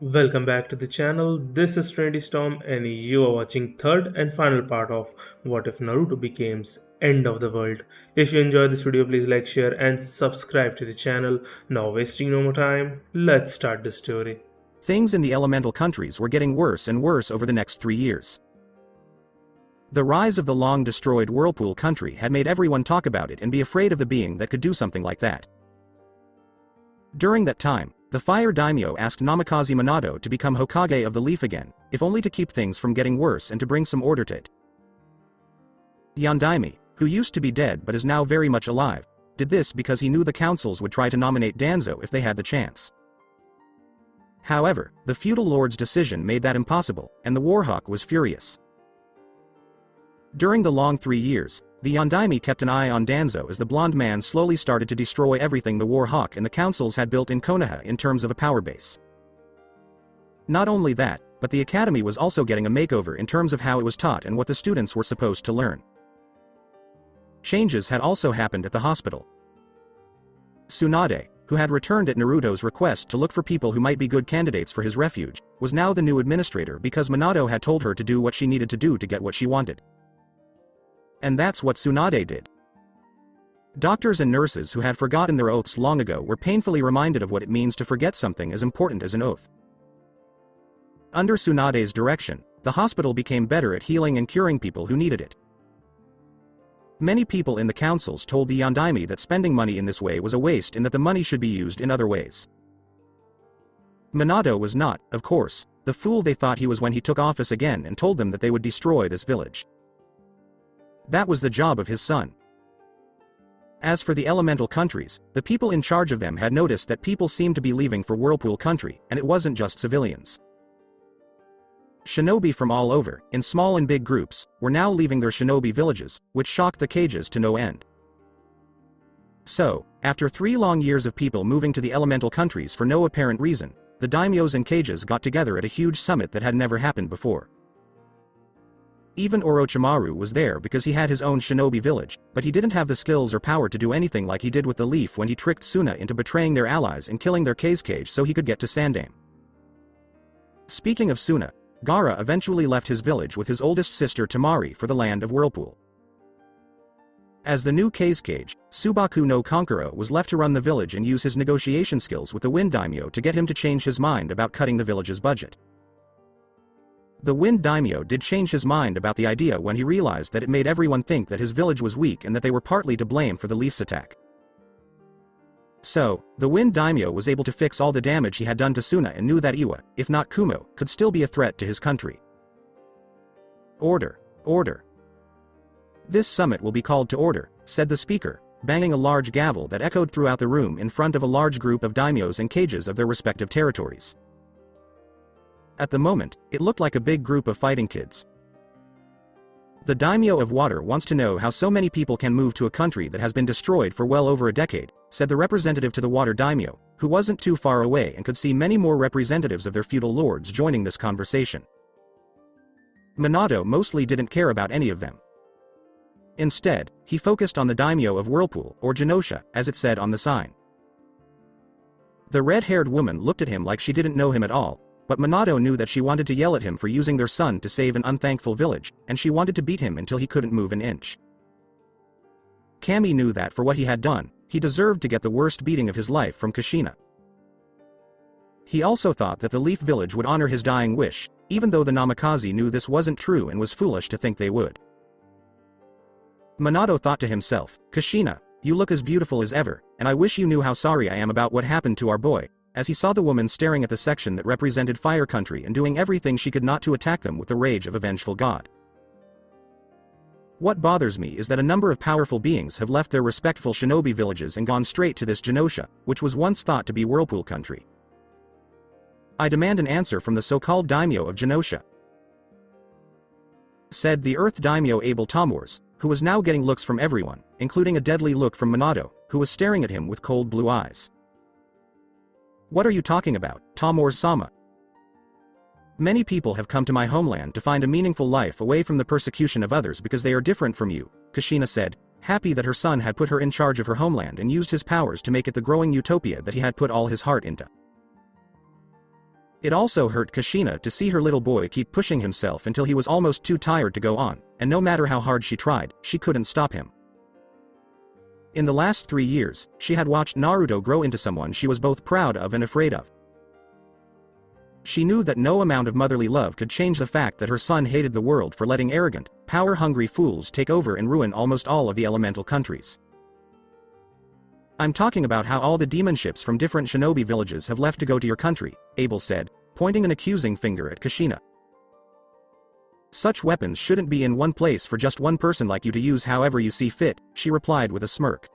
Welcome back to the channel. This is Trinity Storm and you are watching third and final part of What If Naruto Becomes End of the World. If you enjoyed this video, please like, share and subscribe to the channel. Now wasting no more time, let's start the story. Things in the elemental countries were getting worse and worse over the next 3 years. The rise of the long-destroyed Whirlpool country had made everyone talk about it and be afraid of the being that could do something like that. During that time, the Fire Daimyo asked Namikaze Minato to become Hokage of the Leaf again, if only to keep things from getting worse and to bring some order to it. Yondaime, who used to be dead but is now very much alive, did this because he knew the councils would try to nominate Danzo if they had the chance. However, the feudal lord's decision made that impossible, and the Warhawk was furious. During the long 3 years, the Yondaime kept an eye on Danzo as the blonde man slowly started to destroy everything the Warhawk and the councils had built in Konoha in terms of a power base. Not only that, but the academy was also getting a makeover in terms of how it was taught and what the students were supposed to learn. Changes had also happened at the hospital. Tsunade, who had returned at Naruto's request to look for people who might be good candidates for his refuge, was now the new administrator because Minato had told her to do what she needed to do to get what she wanted. And that's what Tsunade did. Doctors and nurses who had forgotten their oaths long ago were painfully reminded of what it means to forget something as important as an oath. Under Tsunade's direction, the hospital became better at healing and curing people who needed it. Many people in the councils told the Yondaime that spending money in this way was a waste and that the money should be used in other ways. Minato was not, of course, the fool they thought he was when he took office again and told them that they would destroy this village. That was the job of his son. As for the elemental countries, the people in charge of them had noticed that people seemed to be leaving for Whirlpool country, and it wasn't just civilians. Shinobi from all over, in small and big groups, were now leaving their shinobi villages, which shocked the cages to no end. So, after 3 long years of people moving to the elemental countries for no apparent reason, the daimyos and cages got together at a huge summit that had never happened before. Even Orochimaru was there because he had his own shinobi village, but he didn't have the skills or power to do anything like he did with the Leaf when he tricked Suna into betraying their allies and killing their cage so he could get to Sandaime. Speaking of Suna, Gaara eventually left his village with his oldest sister Temari for the land of Whirlpool. As the new cage, Subaku no Kankuro was left to run the village and use his negotiation skills with the Wind Daimyo to get him to change his mind about cutting the village's budget. The Wind Daimyo did change his mind about the idea when he realized that it made everyone think that his village was weak and that they were partly to blame for the Leaf's attack. So, the Wind Daimyo was able to fix all the damage he had done to Suna and knew that Iwa, if not Kumo, could still be a threat to his country. Order, order. This summit will be called to order, said the speaker, banging a large gavel that echoed throughout the room in front of a large group of daimyos and cages of their respective territories. At the moment, it looked like a big group of fighting kids. The daimyo of water wants to know how so many people can move to a country that has been destroyed for well over a decade, said the representative to the water daimyo, who wasn't too far away and could see many more representatives of their feudal lords joining this conversation. Minato mostly didn't care about any of them. Instead, he focused on the daimyo of Whirlpool, or Genosha, as it said on the sign. The red-haired woman looked at him like she didn't know him at all, but Minato knew that she wanted to yell at him for using their son to save an unthankful village, and she wanted to beat him until he couldn't move an inch. Kami knew that for what he had done, he deserved to get the worst beating of his life from Kushina. He also thought that the Leaf Village would honor his dying wish, even though the Namikaze knew this wasn't true and was foolish to think they would. Minato thought to himself, Kushina, you look as beautiful as ever, and I wish you knew how sorry I am about what happened to our boy, as he saw the woman staring at the section that represented Fire Country and doing everything she could not to attack them with the rage of a vengeful god. What bothers me is that a number of powerful beings have left their respectful shinobi villages and gone straight to this Genosha, which was once thought to be Whirlpool country. I demand an answer from the so-called daimyo of Genosha, said the Earth daimyo Abel Tamors, who was now getting looks from everyone, including a deadly look from Minato, who was staring at him with cold blue eyes. What are you talking about, Tamor-sama? Many people have come to my homeland to find a meaningful life away from the persecution of others because they are different from you, Kushina said, happy that her son had put her in charge of her homeland and used his powers to make it the growing utopia that he had put all his heart into. It also hurt Kushina to see her little boy keep pushing himself until he was almost too tired to go on, and no matter how hard she tried, she couldn't stop him. In the last 3 years, she had watched Naruto grow into someone she was both proud of and afraid of. She knew that no amount of motherly love could change the fact that her son hated the world for letting arrogant, power-hungry fools take over and ruin almost all of the elemental countries. I'm talking about how all the demon ships from different shinobi villages have left to go to your country, Abel said, pointing an accusing finger at Kushina. Such weapons shouldn't be in one place for just one person like you to use however you see fit, she replied with a smirk.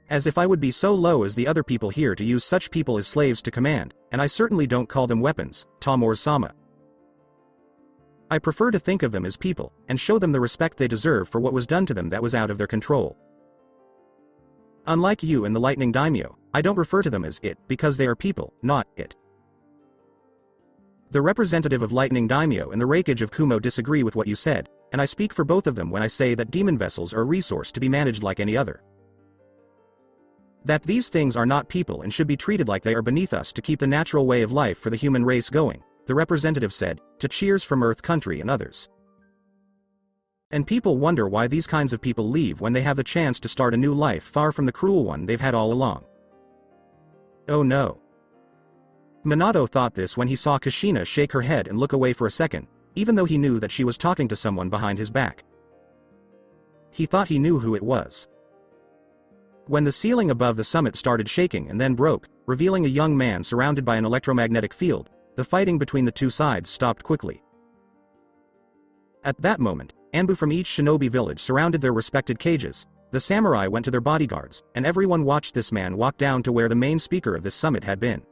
As if I would be so low as the other people here to use such people as slaves to command, and I certainly don't call them weapons, Tamor-sama. I prefer to think of them as people, and show them the respect they deserve for what was done to them that was out of their control. Unlike you and the Lightning Daimyo, I don't refer to them as it because they are people, not it. The representative of Lightning Daimyo and the Raikage of Kumo disagree with what you said, and I speak for both of them when I say that demon vessels are a resource to be managed like any other. That these things are not people and should be treated like they are beneath us to keep the natural way of life for the human race going, the representative said, to cheers from Earth Country and others. And people wonder why these kinds of people leave when they have the chance to start a new life far from the cruel one they've had all along. Oh no. Minato thought this when he saw Kushina shake her head and look away for a second, even though he knew that she was talking to someone behind his back. He thought he knew who it was. When the ceiling above the summit started shaking and then broke, revealing a young man surrounded by an electromagnetic field, the fighting between the two sides stopped quickly. At that moment, Anbu from each shinobi village surrounded their respected cages, the samurai went to their bodyguards, and everyone watched this man walk down to where the main speaker of this summit had been.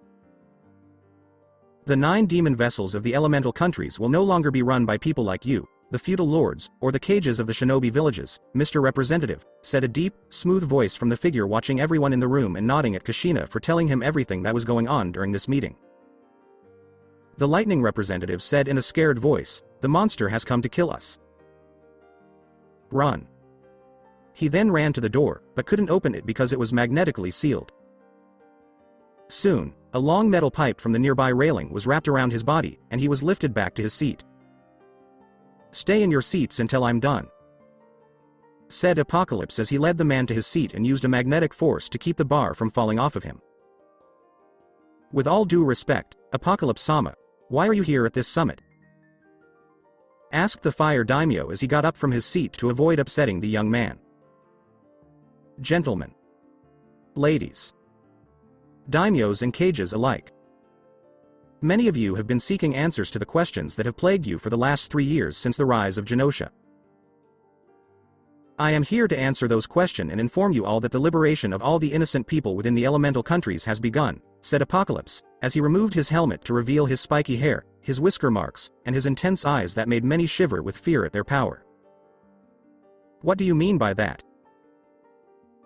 The 9 demon vessels of the elemental countries will no longer be run by people like you, the feudal lords, or the cages of the shinobi villages, Mr. Representative, said a deep, smooth voice from the figure watching everyone in the room and nodding at Kushina for telling him everything that was going on during this meeting. The lightning representative said in a scared voice, "The monster has come to kill us. Run." He then ran to the door, but couldn't open it because it was magnetically sealed. Soon, a long metal pipe from the nearby railing was wrapped around his body, and he was lifted back to his seat. "Stay in your seats until I'm done," said Apocalypse as he led the man to his seat and used a magnetic force to keep the bar from falling off of him. "With all due respect, Apocalypse-sama, why are you here at this summit?" asked the fire daimyo as he got up from his seat to avoid upsetting the young man. "Gentlemen, ladies, daimyos and cages alike. Many of you have been seeking answers to the questions that have plagued you for the last 3 years since the rise of Genosha. I am here to answer those questions and inform you all that the liberation of all the innocent people within the elemental countries has begun," said Apocalypse, as he removed his helmet to reveal his spiky hair, his whisker marks, and his intense eyes that made many shiver with fear at their power. "What do you mean by that?"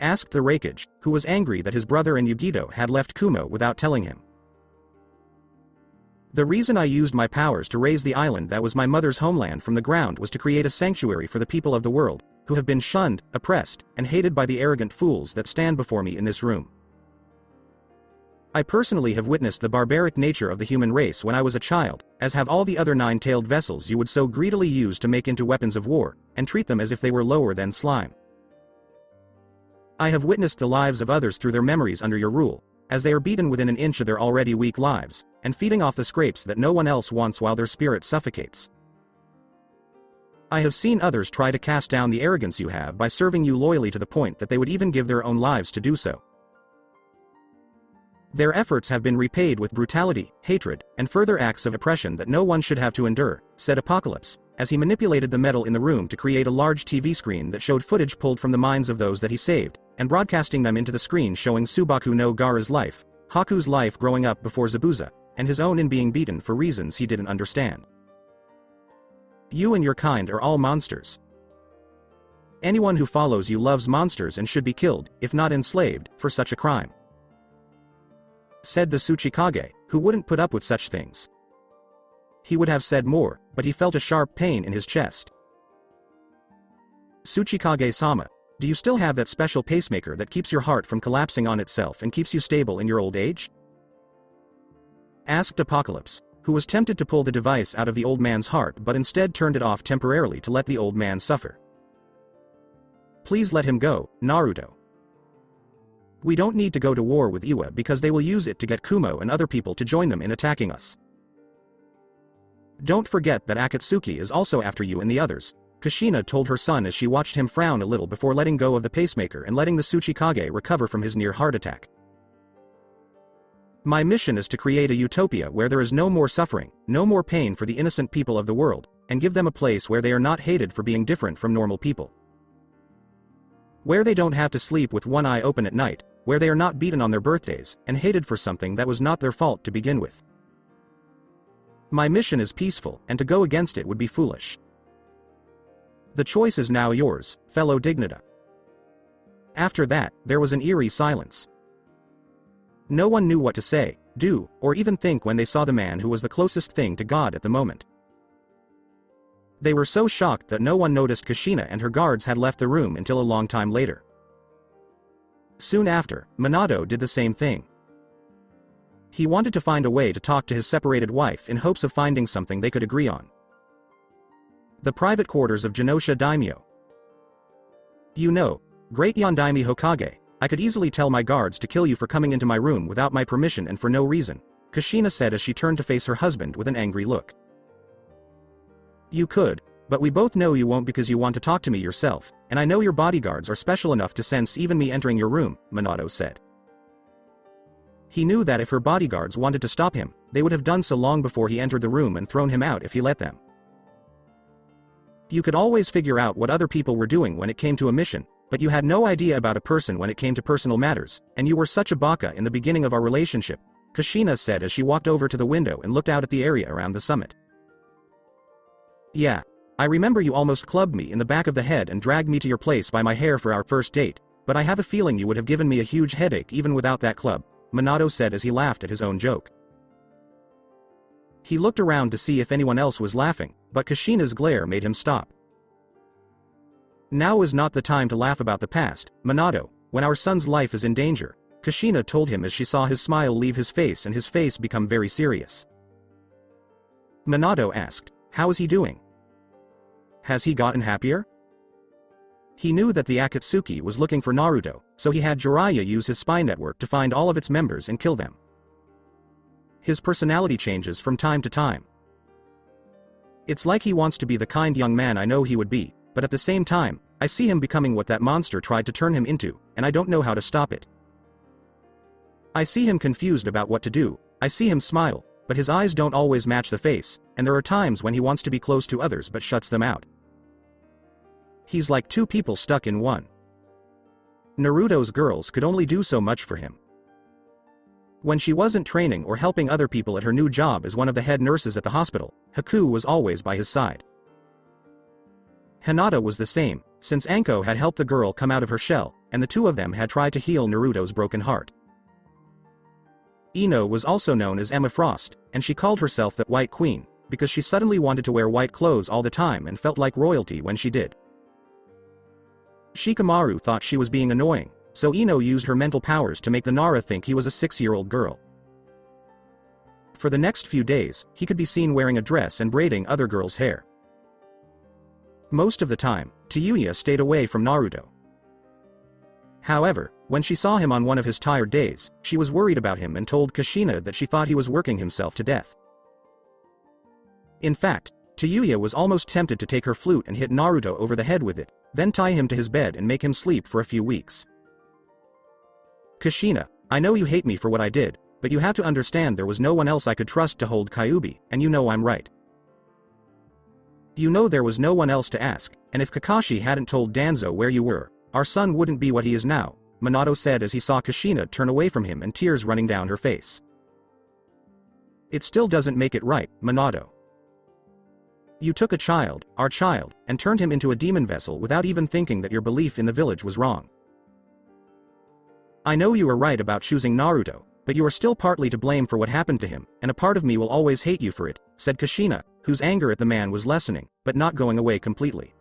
asked the Raikage, who was angry that his brother and Yugito had left Kumo without telling him. "The reason I used my powers to raise the island that was my mother's homeland from the ground was to create a sanctuary for the people of the world, who have been shunned, oppressed, and hated by the arrogant fools that stand before me in this room. I personally have witnessed the barbaric nature of the human race when I was a child, as have all the other 9-tailed vessels you would so greedily use to make into weapons of war, and treat them as if they were lower than slime. I have witnessed the lives of others through their memories under your rule, as they are beaten within an inch of their already weak lives, and feeding off the scrapes that no one else wants while their spirit suffocates. I have seen others try to cast down the arrogance you have by serving you loyally to the point that they would even give their own lives to do so. Their efforts have been repaid with brutality, hatred, and further acts of oppression that no one should have to endure," said Apocalypse, as he manipulated the metal in the room to create a large TV screen that showed footage pulled from the minds of those that he saved, and broadcasting them into the screen showing Subaku no Gaara's life, Haku's life growing up before Zabuza, and his own in being beaten for reasons he didn't understand. "You and your kind are all monsters. Anyone who follows you loves monsters and should be killed, if not enslaved, for such a crime," said the Tsuchikage, who wouldn't put up with such things. He would have said more, but he felt a sharp pain in his chest. "Tsuchikage-sama, do you still have that special pacemaker that keeps your heart from collapsing on itself and keeps you stable in your old age?" asked Apocalypse, who was tempted to pull the device out of the old man's heart but instead turned it off temporarily to let the old man suffer. Please let him go, Naruto. We don't need to go to war with Iwa because they will use it to get Kumo and other people to join them in attacking us. Don't forget that Akatsuki is also after you and the others, Kushina told her son as she watched him frown a little before letting go of the pacemaker and letting the Tsuchikage recover from his near heart attack. My mission is to create a utopia where there is no more suffering, no more pain for the innocent people of the world, and give them a place where they are not hated for being different from normal people. Where they don't have to sleep with one eye open at night, where they are not beaten on their birthdays, and hated for something that was not their fault to begin with. My mission is peaceful, and to go against it would be foolish. The choice is now yours, fellow Dignita. After that, there was an eerie silence. No one knew what to say, do, or even think when they saw the man who was the closest thing to God at the moment. They were so shocked that no one noticed Kushina and her guards had left the room until a long time later. Soon after, Minato did the same thing. He wanted to find a way to talk to his separated wife in hopes of finding something they could agree on. The private quarters of Genosha Daimyo. You know, Great Yondaime Hokage, I could easily tell my guards to kill you for coming into my room without my permission and for no reason, Kushina said as she turned to face her husband with an angry look. You could, but we both know you won't because you want to talk to me yourself, and I know your bodyguards are special enough to sense even me entering your room, Minato said. He knew that if her bodyguards wanted to stop him, they would have done so long before he entered the room and thrown him out if he let them. You could always figure out what other people were doing when it came to a mission, but you had no idea about a person when it came to personal matters, and you were such a baka in the beginning of our relationship, Kushina said as she walked over to the window and looked out at the area around the summit. Yeah, I remember you almost clubbed me in the back of the head and dragged me to your place by my hair for our first date, but I have a feeling you would have given me a huge headache even without that club, Minato said as he laughed at his own joke. He looked around to see if anyone else was laughing, but Kushina's glare made him stop. Now is not the time to laugh about the past, Minato, when our son's life is in danger, Kushina told him as she saw his smile leave his face and his face become very serious. Minato asked, how is he doing? Has he gotten happier? He knew that the Akatsuki was looking for Naruto, so he had Jiraiya use his spy network to find all of its members and kill them. His personality changes from time to time. It's like he wants to be the kind young man I know he would be, but at the same time, I see him becoming what that monster tried to turn him into, and I don't know how to stop it. I see him confused about what to do, I see him smile, but his eyes don't always match the face, and there are times when he wants to be close to others but shuts them out. He's like two people stuck in one. Naruto's girls could only do so much for him. When she wasn't training or helping other people at her new job as one of the head nurses at the hospital, Haku was always by his side. Hinata was the same, since Anko had helped the girl come out of her shell, and the two of them had tried to heal Naruto's broken heart. Ino was also known as Emma Frost, and she called herself the White Queen, because she suddenly wanted to wear white clothes all the time and felt like royalty when she did. Shikamaru thought she was being annoying, so Ino used her mental powers to make the Nara think he was a 6-year-old girl. For the next few days, he could be seen wearing a dress and braiding other girls' hair. Most of the time, Tayuya stayed away from Naruto. However, when she saw him on one of his tired days, she was worried about him and told Kushina that she thought he was working himself to death. In fact, Tayuya was almost tempted to take her flute and hit Naruto over the head with it, then tie him to his bed and make him sleep for a few weeks. Kushina, I know you hate me for what I did, but you have to understand there was no one else I could trust to hold Kyuubi, and you know I'm right. You know there was no one else to ask, and if Kakashi hadn't told Danzo where you were, our son wouldn't be what he is now, Minato said as he saw Kushina turn away from him and tears running down her face. It still doesn't make it right, Minato. You took a child, our child, and turned him into a demon vessel without even thinking that your belief in the village was wrong. I know you are right about choosing Naruto, but you are still partly to blame for what happened to him, and a part of me will always hate you for it, said Kushina, whose anger at the man was lessening, but not going away completely.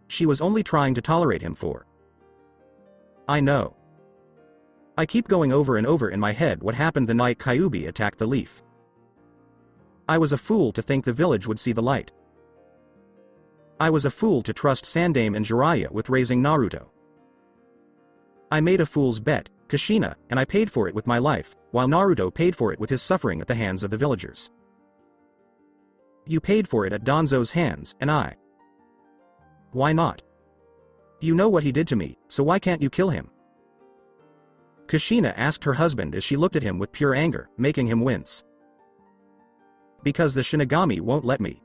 She was only trying to tolerate him for. I know. I keep going over and over in my head what happened the night Kyuubi attacked the leaf. I was a fool to think the village would see the light. I was a fool to trust Sandaime and Jiraiya with raising Naruto. I made a fool's bet, Kushina, and I paid for it with my life, while Naruto paid for it with his suffering at the hands of the villagers. You paid for it at Danzo's hands, and I. Why not? You know what he did to me, so why can't you kill him? Kushina asked her husband as she looked at him with pure anger, making him wince. Because the Shinigami won't let me.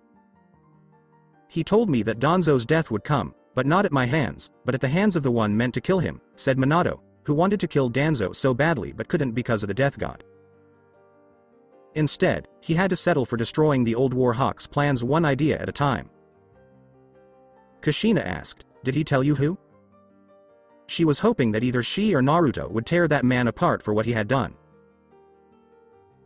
He told me that Danzo's death would come, but not at my hands, but at the hands of the one meant to kill him, said Minato, who wanted to kill Danzo so badly but couldn't because of the death god. Instead, he had to settle for destroying the old Warhawk's plans one idea at a time. Kushina asked, did he tell you who? She was hoping that either she or Naruto would tear that man apart for what he had done.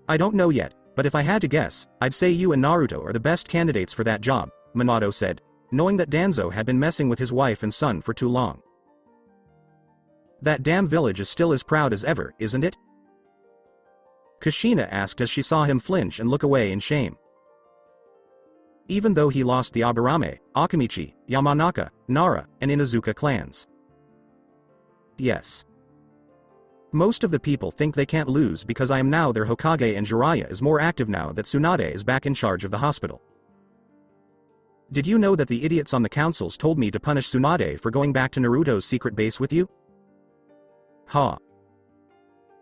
I don't know yet, but if I had to guess, I'd say you and Naruto are the best candidates for that job, Minato said, knowing that Danzo had been messing with his wife and son for too long. That damn village is still as proud as ever, isn't it? Kushina asked as she saw him flinch and look away in shame. Even though he lost the Aburame, Akamichi, Yamanaka, Nara, and Inuzuka clans. Yes. Most of the people think they can't lose because I am now their Hokage and Jiraiya is more active now that Tsunade is back in charge of the hospital. Did you know that the idiots on the councils told me to punish Tsunade for going back to Naruto's secret base with you? Ha.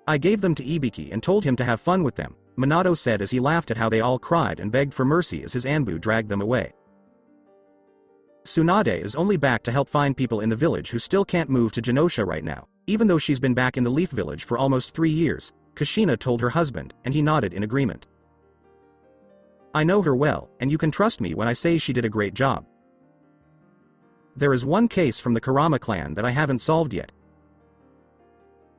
I gave them to Ibiki and told him to have fun with them, Minato said as he laughed at how they all cried and begged for mercy as his Anbu dragged them away. Tsunade is only back to help find people in the village who still can't move to Genosha right now, even though she's been back in the Leaf Village for almost 3 years, Kushina told her husband, and he nodded in agreement. I know her well, and you can trust me when I say she did a great job. There is one case from the Kurama clan that I haven't solved yet.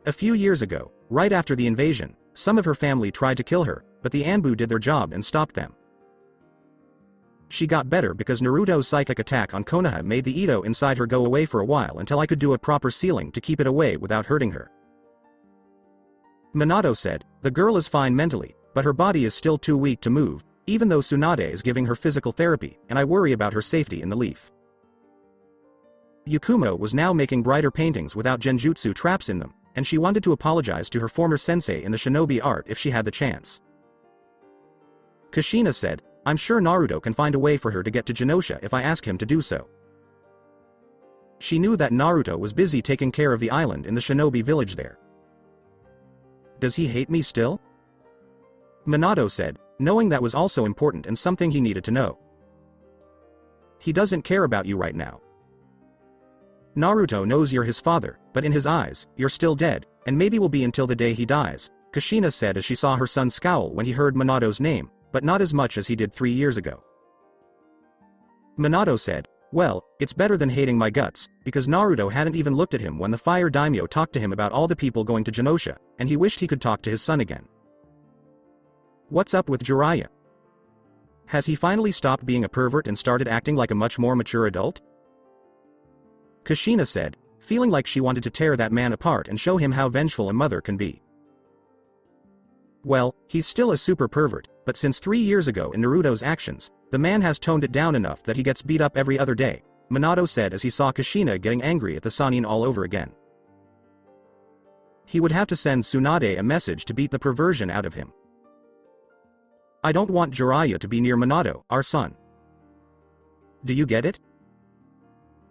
A few years ago, right after the invasion, some of her family tried to kill her, but the Anbu did their job and stopped them. She got better because Naruto's psychic attack on Konoha made the Ito inside her go away for a while until I could do a proper sealing to keep it away without hurting her. Minato said, the girl is fine mentally, but her body is still too weak to move, even though Tsunade is giving her physical therapy, and I worry about her safety in the leaf. Yukumo was now making brighter paintings without genjutsu traps in them, and she wanted to apologize to her former sensei in the shinobi art if she had the chance. Kushina said, I'm sure Naruto can find a way for her to get to Genosha if I ask him to do so. She knew that Naruto was busy taking care of the island in the shinobi village there. Does he hate me still? Minato said, knowing that was also important and something he needed to know. He doesn't care about you right now. Naruto knows you're his father, but in his eyes, you're still dead, and maybe will be until the day he dies, Kushina said as she saw her son scowl when he heard Minato's name, but not as much as he did 3 years ago. Minato said, well, it's better than hating my guts, because Naruto hadn't even looked at him when the fire daimyo talked to him about all the people going to Genosha, and he wished he could talk to his son again. What's up with Jiraiya? Has he finally stopped being a pervert and started acting like a much more mature adult? Kushina said, feeling like she wanted to tear that man apart and show him how vengeful a mother can be. Well, he's still a super pervert, but since 3 years ago in Naruto's actions, the man has toned it down enough that he gets beat up every other day, Minato said as he saw Kushina getting angry at the Sannin all over again. He would have to send Tsunade a message to beat the perversion out of him. I don't want Jiraiya to be near Minato, our son. Do you get it?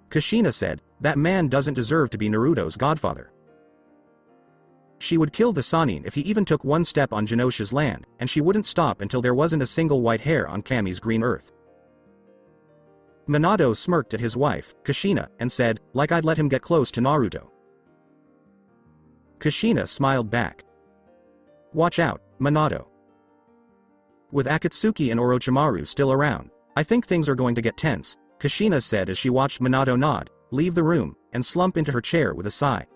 Kushina said, that man doesn't deserve to be Naruto's godfather. She would kill the Sannin if he even took one step on Genosha's land, and she wouldn't stop until there wasn't a single white hair on Kami's green earth. Minato smirked at his wife, Kushina, and said, like I'd let him get close to Naruto. Kushina smiled back. Watch out, Minato. With Akatsuki and Orochimaru still around, I think things are going to get tense, Kushina said as she watched Minato nod, leave the room, and slump into her chair with a sigh.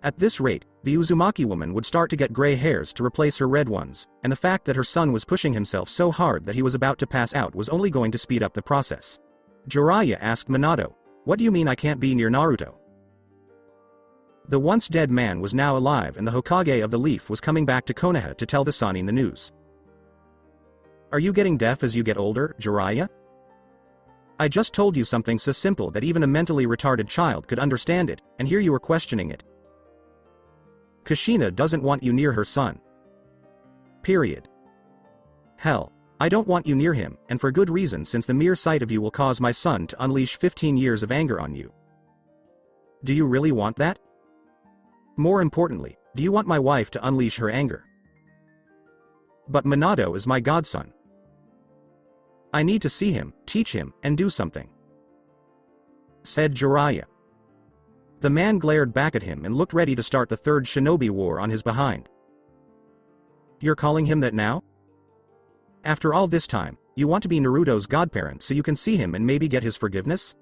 At this rate, the Uzumaki woman would start to get gray hairs to replace her red ones, and the fact that her son was pushing himself so hard that he was about to pass out was only going to speed up the process. Jiraiya asked Minato, what do you mean I can't be near Naruto? The once dead man was now alive and the Hokage of the Leaf was coming back to Konoha to tell the Sannin the news. Are you getting deaf as you get older, Jiraiya? I just told you something so simple that even a mentally retarded child could understand it, and here you were questioning it. Kushina doesn't want you near her son. Period. Hell, I don't want you near him, and for good reason, since the mere sight of you will cause my son to unleash 15 years of anger on you. Do you really want that? More importantly, do you want my wife to unleash her anger? But Minato is my godson. I need to see him, teach him, and do something," said Jiraiya. The man glared back at him and looked ready to start the third shinobi war on his behind. You're calling him that now? After all this time, you want to be Naruto's godparent so you can see him and maybe get his forgiveness?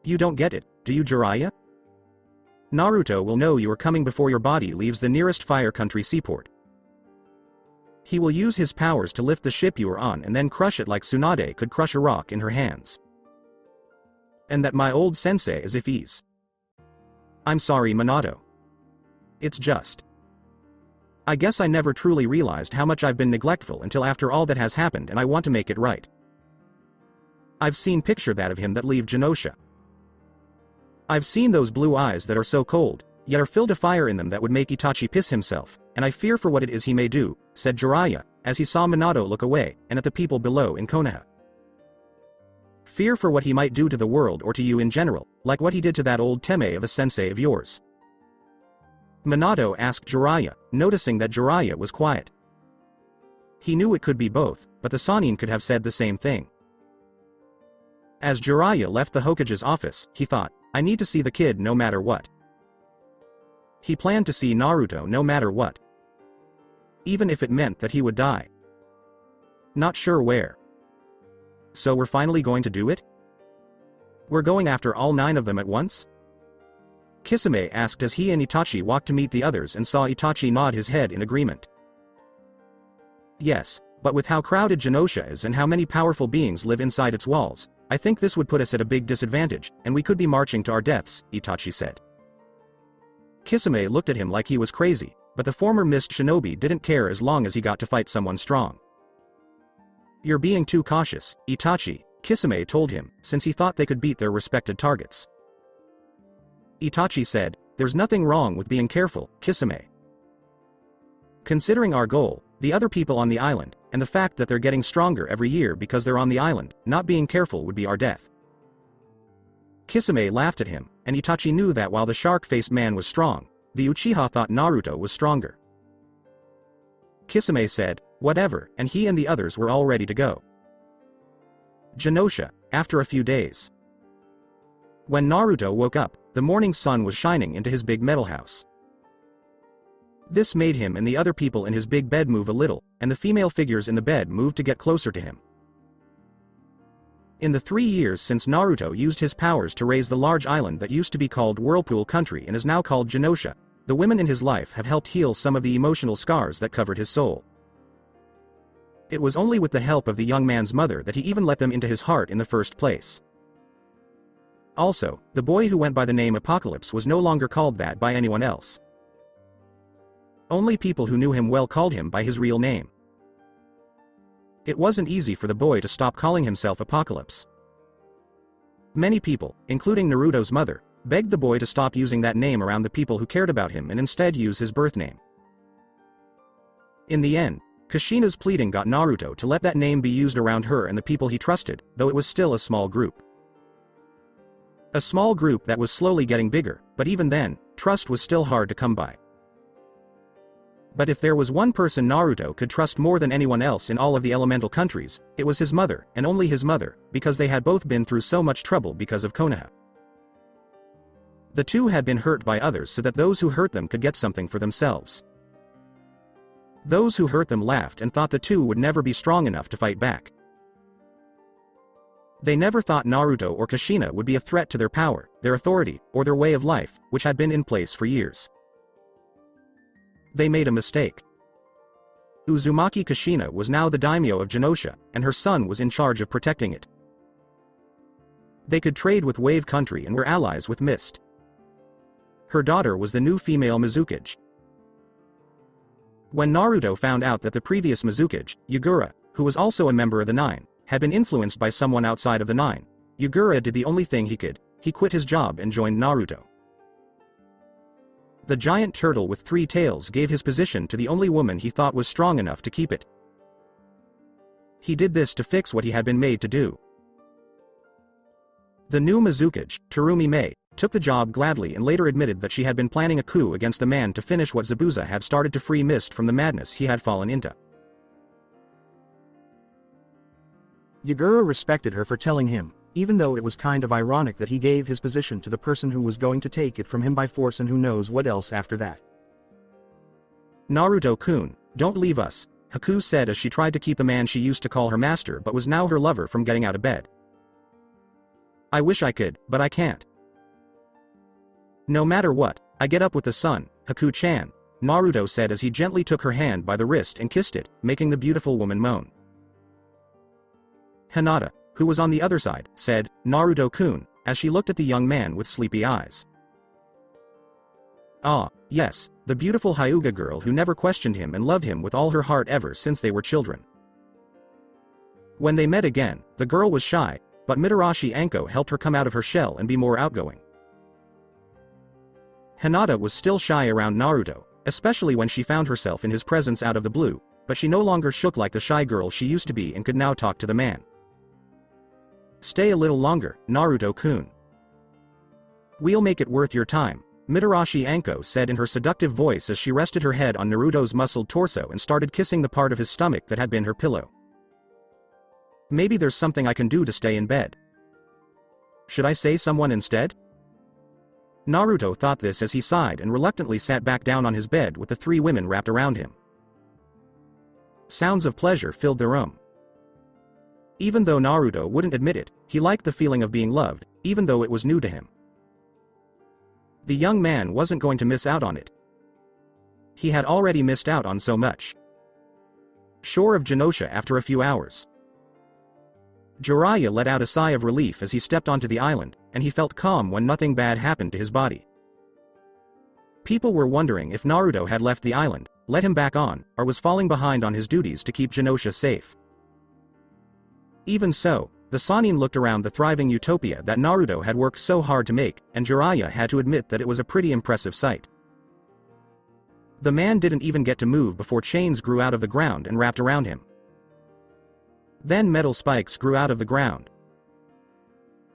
You don't get it, do you, Jiraiya? Naruto will know you are coming before your body leaves the nearest Fire Country seaport. He will use his powers to lift the ship you are on and then crush it like Tsunade could crush a rock in her hands. And that my old sensei is if he's... I'm sorry, Minato. It's just... I guess I never truly realized how much I've been neglectful until after all that has happened, and I want to make it right. I've seen picture that of him that leave Genosha. I've seen those blue eyes that are so cold, yet are filled a fire in them that would make Itachi piss himself, and I fear for what it is he may do, said Jiraiya, as he saw Minato look away, and at the people below in Konoha. Fear for what he might do to the world or to you in general, like what he did to that old Teme of a sensei of yours. Minato asked Jiraiya, noticing that Jiraiya was quiet. He knew it could be both, but the Sannin could have said the same thing. As Jiraiya left the Hokage's office, he thought, I need to see the kid no matter what. He planned to see Naruto no matter what. Even if it meant that he would die. Not sure where. So we're finally going to do it? We're going after all 9 of them at once? Kisame asked as he and Itachi walked to meet the others and saw Itachi nod his head in agreement. Yes, but with how crowded Genosha is and how many powerful beings live inside its walls, I think this would put us at a big disadvantage, and we could be marching to our deaths, Itachi said. Kisame looked at him like he was crazy, but the former mist shinobi didn't care as long as he got to fight someone strong. You're being too cautious, Itachi, Kisame told him, since he thought they could beat their respected targets. Itachi said, there's nothing wrong with being careful, Kisame. Considering our goal, the other people on the island, and the fact that they're getting stronger every year because they're on the island, not being careful would be our death. Kisame laughed at him, and Itachi knew that while the shark-faced man was strong, the Uchiha thought Naruto was stronger. Kisame said, whatever, and he and the others were all ready to go. Genosha, after a few days. When Naruto woke up, the morning sun was shining into his big metal house. This made him and the other people in his big bed move a little, and the female figures in the bed moved to get closer to him. In the 3 years since Naruto used his powers to raise the large island that used to be called Whirlpool Country and is now called Genosha, the women in his life have helped heal some of the emotional scars that covered his soul. It was only with the help of the young man's mother that he even let them into his heart in the first place. Also, the boy who went by the name Apocalypse was no longer called that by anyone else. Only people who knew him well called him by his real name. It wasn't easy for the boy to stop calling himself Apocalypse. Many people, including Naruto's mother, begged the boy to stop using that name around the people who cared about him and instead use his birth name. In the end, Kushina's pleading got Naruto to let that name be used around her and the people he trusted, though it was still a small group. A small group that was slowly getting bigger, but even then, trust was still hard to come by. But if there was one person Naruto could trust more than anyone else in all of the elemental countries, it was his mother, and only his mother, because they had both been through so much trouble because of Konoha. The two had been hurt by others so that those who hurt them could get something for themselves. Those who hurt them laughed and thought the two would never be strong enough to fight back. They never thought Naruto or Kushina would be a threat to their power, their authority, or their way of life, which had been in place for years. They made a mistake. Uzumaki Kushina was now the daimyo of Genosha, and her son was in charge of protecting it. They could trade with Wave Country and were allies with Mist. Her daughter was the new female Mizukage. When Naruto found out that the previous Mizukage, Yagura, who was also a member of the Nine, had been influenced by someone outside of the Nine, Yagura did the only thing he could. He quit his job and joined Naruto. The giant turtle with 3 tails gave his position to the only woman he thought was strong enough to keep it. He did this to fix what he had been made to do. The new Mizukage, Terumi Mei, took the job gladly and later admitted that she had been planning a coup against the man to finish what Zabuza had started to free Mist from the madness he had fallen into. Yagura respected her for telling him, even though it was kind of ironic that he gave his position to the person who was going to take it from him by force and who knows what else after that. Naruto-kun, don't leave us, Haku said as she tried to keep the man she used to call her master but was now her lover from getting out of bed. I wish I could, but I can't. No matter what, I get up with the sun, Haku-chan, Naruto said as he gently took her hand by the wrist and kissed it, making the beautiful woman moan. Hinata, who was on the other side, said, Naruto-kun, as she looked at the young man with sleepy eyes. Ah, yes, the beautiful Hyuga girl who never questioned him and loved him with all her heart ever since they were children. When they met again, the girl was shy, but Mitarashi Anko helped her come out of her shell and be more outgoing. Hinata was still shy around Naruto, especially when she found herself in his presence out of the blue, but she no longer shook like the shy girl she used to be and could now talk to the man. Stay a little longer, Naruto-kun. We'll make it worth your time, Mitarashi Anko said in her seductive voice as she rested her head on Naruto's muscled torso and started kissing the part of his stomach that had been her pillow. Maybe there's something I can do to stay in bed. Should I say someone instead? Naruto thought this as he sighed and reluctantly sat back down on his bed with the 3 women wrapped around him. Sounds of pleasure filled the room. Even though Naruto wouldn't admit it, he liked the feeling of being loved, even though it was new to him. The young man wasn't going to miss out on it. He had already missed out on so much. Shore of Genosha after a few hours. Jiraiya let out a sigh of relief as he stepped onto the island, and he felt calm when nothing bad happened to his body. People were wondering if Naruto had left the island, let him back on, or was falling behind on his duties to keep Genosha safe. Even so, the Sannin looked around the thriving utopia that Naruto had worked so hard to make, and Jiraiya had to admit that it was a pretty impressive sight. The man didn't even get to move before chains grew out of the ground and wrapped around him. Then metal spikes grew out of the ground.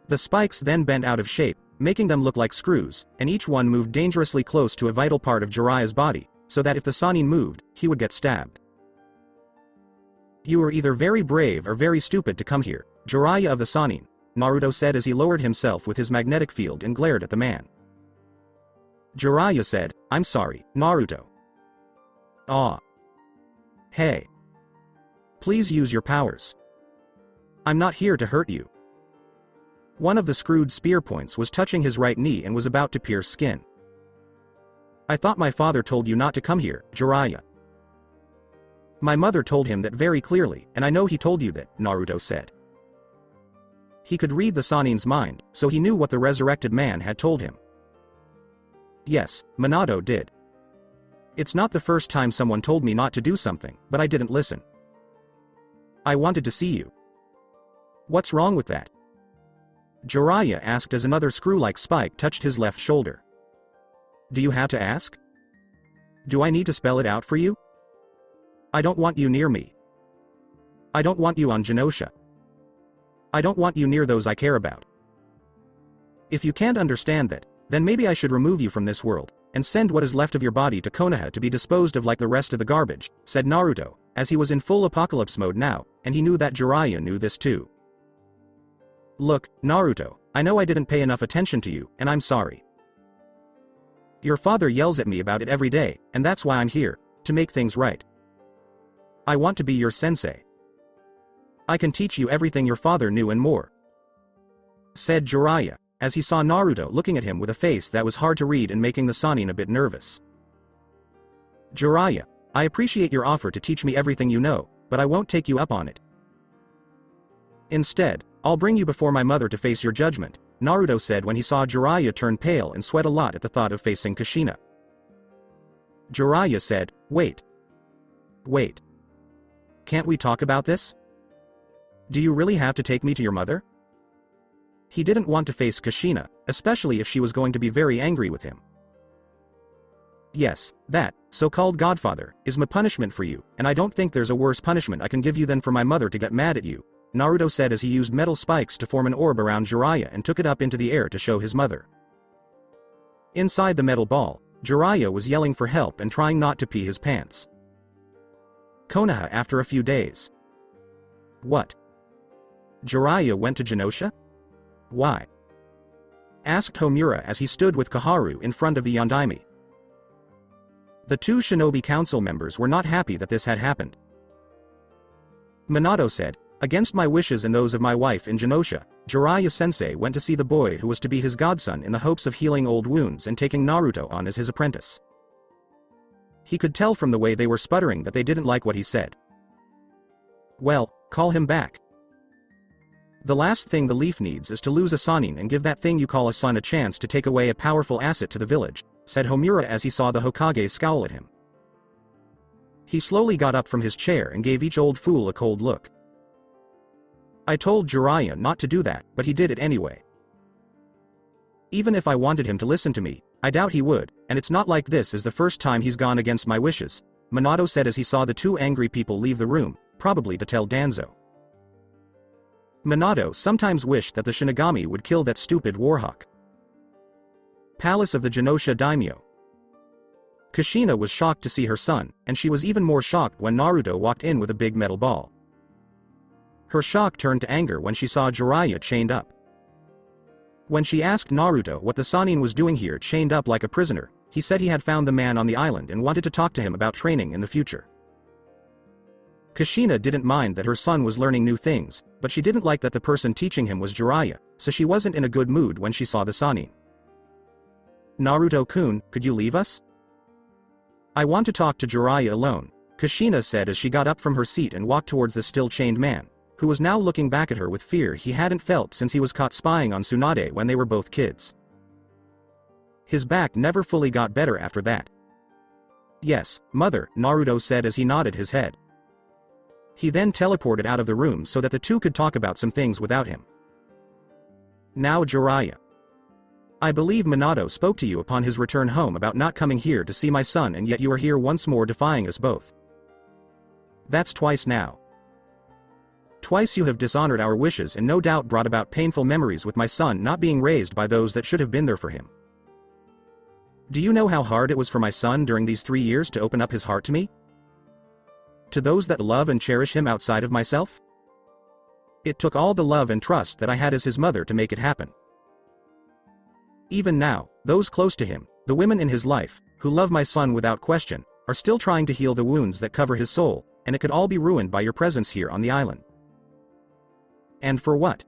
The spikes then bent out of shape, making them look like screws, and each one moved dangerously close to a vital part of Jiraiya's body, so that if the Sannin moved, he would get stabbed. You were either very brave or very stupid to come here, Jiraiya of the Sannin, Naruto said as he lowered himself with his magnetic field and glared at the man. Jiraiya said, I'm sorry, Naruto. Ah. Hey. Please use your powers. I'm not here to hurt you. One of the screwed spear points was touching his right knee and was about to pierce skin. I thought my father told you not to come here, Jiraiya. My mother told him that very clearly, and I know he told you that, Naruto said. He could read the Sannin's mind, so he knew what the resurrected man had told him. Yes, Minato did. It's not the first time someone told me not to do something, but I didn't listen. I wanted to see you. What's wrong with that? Jiraiya asked as another screw-like spike touched his left shoulder. Do you have to ask? Do I need to spell it out for you? I don't want you near me. I don't want you on Genosha. I don't want you near those I care about. If you can't understand that, then maybe I should remove you from this world, and send what is left of your body to Konoha to be disposed of like the rest of the garbage, said Naruto, as he was in full apocalypse mode now, and he knew that Jiraiya knew this too. Look, Naruto, I know I didn't pay enough attention to you, and I'm sorry. Your father yells at me about it every day, and that's why I'm here, to make things right. I want to be your sensei. I can teach you everything your father knew and more, said Jiraiya, as he saw Naruto looking at him with a face that was hard to read and making the Sannin a bit nervous. Jiraiya, I appreciate your offer to teach me everything you know, but I won't take you up on it. Instead, I'll bring you before my mother to face your judgment, Naruto said when he saw Jiraiya turn pale and sweat a lot at the thought of facing Kushina. Jiraiya said, Wait. Can't we talk about this? Do you really have to take me to your mother? He didn't want to face Kushina, especially if she was going to be very angry with him. Yes, that, so-called godfather, is my punishment for you, and I don't think there's a worse punishment I can give you than for my mother to get mad at you, Naruto said as he used metal spikes to form an orb around Jiraiya and took it up into the air to show his mother. Inside the metal ball, Jiraiya was yelling for help and trying not to pee his pants. Konoha after a few days. What? Jiraiya went to Genosha? Why? Asked Homura as he stood with Koharu in front of the Yondaime. The two shinobi council members were not happy that this had happened. Minato said, Against my wishes and those of my wife in Genosha, Jiraiya-sensei went to see the boy who was to be his godson in the hopes of healing old wounds and taking Naruto on as his apprentice. He could tell from the way they were sputtering that they didn't like what he said. Well, call him back. The last thing the Leaf needs is to lose a Sannin and give that thing you call a son a chance to take away a powerful asset to the village, said Homura as he saw the Hokage scowl at him. He slowly got up from his chair and gave each old fool a cold look. I told Jiraiya not to do that, but he did it anyway. Even if I wanted him to listen to me, I doubt he would, and it's not like this is the first time he's gone against my wishes, Minato said as he saw the two angry people leave the room, probably to tell Danzo. Minato sometimes wished that the Shinigami would kill that stupid Warhawk. Palace of the Genosha Daimyo. Kushina was shocked to see her son, and she was even more shocked when Naruto walked in with a big metal ball. Her shock turned to anger when she saw Jiraiya chained up. When she asked Naruto what the Sannin was doing here chained up like a prisoner, he said he had found the man on the island and wanted to talk to him about training in the future. Kushina didn't mind that her son was learning new things, but she didn't like that the person teaching him was Jiraiya, so she wasn't in a good mood when she saw the Sannin. Naruto-kun, could you leave us? I want to talk to Jiraiya alone, Kushina said as she got up from her seat and walked towards the still chained man, who was now looking back at her with fear he hadn't felt since he was caught spying on Tsunade when they were both kids. His back never fully got better after that. Yes, mother, Naruto said as he nodded his head. He then teleported out of the room so that the two could talk about some things without him. Now Jiraiya. I believe Minato spoke to you upon his return home about not coming here to see my son, and yet you are here once more defying us both. That's twice now. Twice you have dishonored our wishes and no doubt brought about painful memories with my son not being raised by those that should have been there for him. Do you know how hard it was for my son during these 3 years to open up his heart to me? To those that love and cherish him outside of myself? It took all the love and trust that I had as his mother to make it happen. Even now, those close to him, the women in his life, who love my son without question, are still trying to heal the wounds that cover his soul, and it could all be ruined by your presence here on the island. And for what?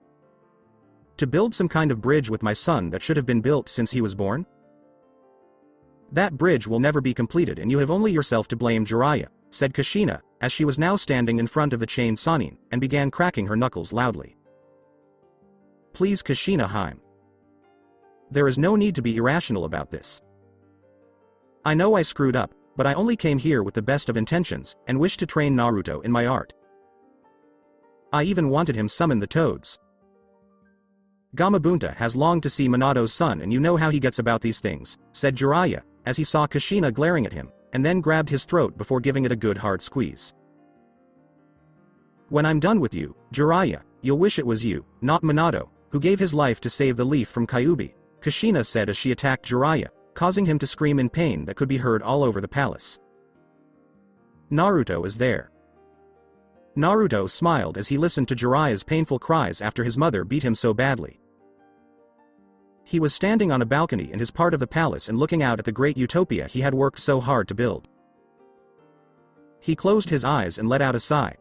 To build some kind of bridge with my son that should have been built since he was born? That bridge will never be completed and you have only yourself to blame, Jiraiya, said Kushina, as she was now standing in front of the chained Sannin, and began cracking her knuckles loudly. Please Kushina-hime. There is no need to be irrational about this. I know I screwed up, but I only came here with the best of intentions, and wished to train Naruto in my art. I even wanted him summon the toads. Gamabunta has longed to see Minato's son, and you know how he gets about these things, said Jiraiya, as he saw Kushina glaring at him, and then grabbed his throat before giving it a good hard squeeze. When I'm done with you, Jiraiya, you'll wish it was you, not Minato, who gave his life to save the leaf from Kyuubi, Kushina said as she attacked Jiraiya, causing him to scream in pain that could be heard all over the palace. Naruto is there. Naruto smiled as he listened to Jiraiya's painful cries after his mother beat him so badly. He was standing on a balcony in his part of the palace and looking out at the great utopia he had worked so hard to build. He closed his eyes and let out a sigh.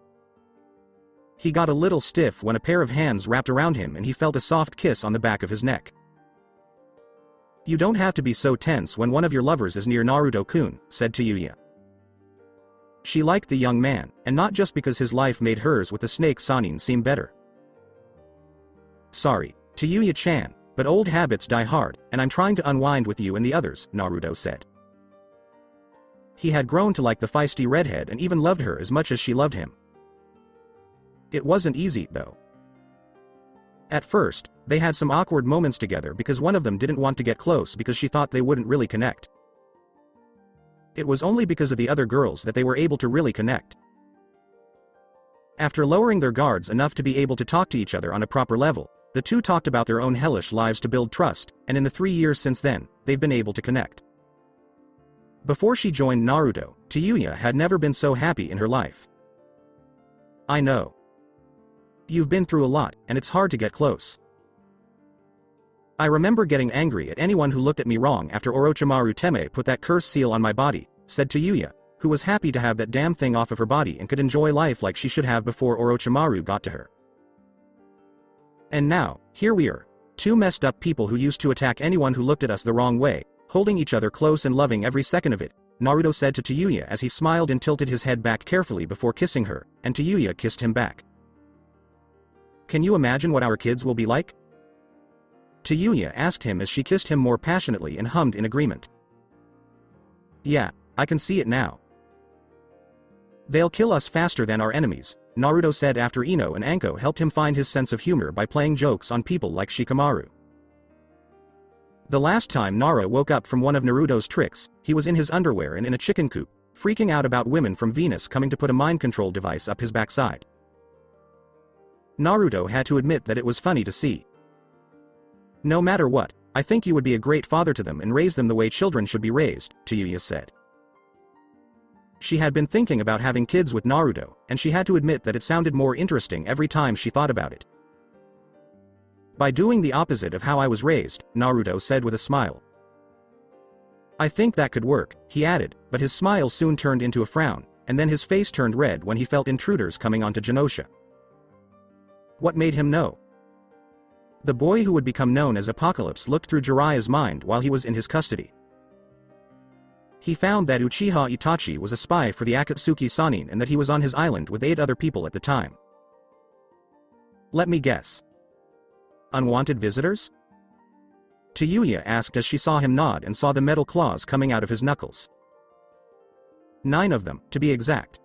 He got a little stiff when a pair of hands wrapped around him and he felt a soft kiss on the back of his neck. You don't have to be so tense when one of your lovers is near, Naruto-kun, said Tayuya. She liked the young man, and not just because his life made hers with the snake Sannin seem better. Sorry, Tayuya-chan, But old habits die hard, and I'm trying to unwind with you and the others, Naruto said. He had grown to like the feisty redhead and even loved her as much as she loved him. It wasn't easy, though. At first, they had some awkward moments together because one of them didn't want to get close because she thought they wouldn't really connect. It was only because of the other girls that they were able to really connect. After lowering their guards enough to be able to talk to each other on a proper level, the two talked about their own hellish lives to build trust, and in the 3 years since then, they've been able to connect. Before she joined Naruto, Tayuya had never been so happy in her life. I know. You've been through a lot, and it's hard to get close. I remember getting angry at anyone who looked at me wrong after Orochimaru Teme put that curse seal on my body, said Tayuya, who was happy to have that damn thing off of her body and could enjoy life like she should have before Orochimaru got to her. And now, here we are, two messed up people who used to attack anyone who looked at us the wrong way, holding each other close and loving every second of it, Naruto said to Tayuya as he smiled and tilted his head back carefully before kissing her, and Tayuya kissed him back. Can you imagine what our kids will be like? Tayuya asked him as she kissed him more passionately and hummed in agreement. Yeah, I can see it now. They'll kill us faster than our enemies, Naruto said after Ino and Anko helped him find his sense of humor by playing jokes on people like Shikamaru. The last time Nara woke up from one of Naruto's tricks, he was in his underwear and in a chicken coop, freaking out about women from Venus coming to put a mind control device up his backside. Naruto had to admit that it was funny to see. No matter what, I think you would be a great father to them and raise them the way children should be raised, Tayuya said. She had been thinking about having kids with Naruto, and she had to admit that it sounded more interesting every time she thought about it. By doing the opposite of how I was raised, Naruto said with a smile. I think that could work, he added, but his smile soon turned into a frown, and then his face turned red when he felt intruders coming onto Genosha. What made him know? The boy who would become known as Apocalypse looked through Jiraiya's mind while he was in his custody. He found that Uchiha Itachi was a spy for the Akatsuki Sannin and that he was on his island with 8 other people at the time. Let me guess. Unwanted visitors? Tayuya asked as she saw him nod and saw the metal claws coming out of his knuckles. 9 of them, to be exact.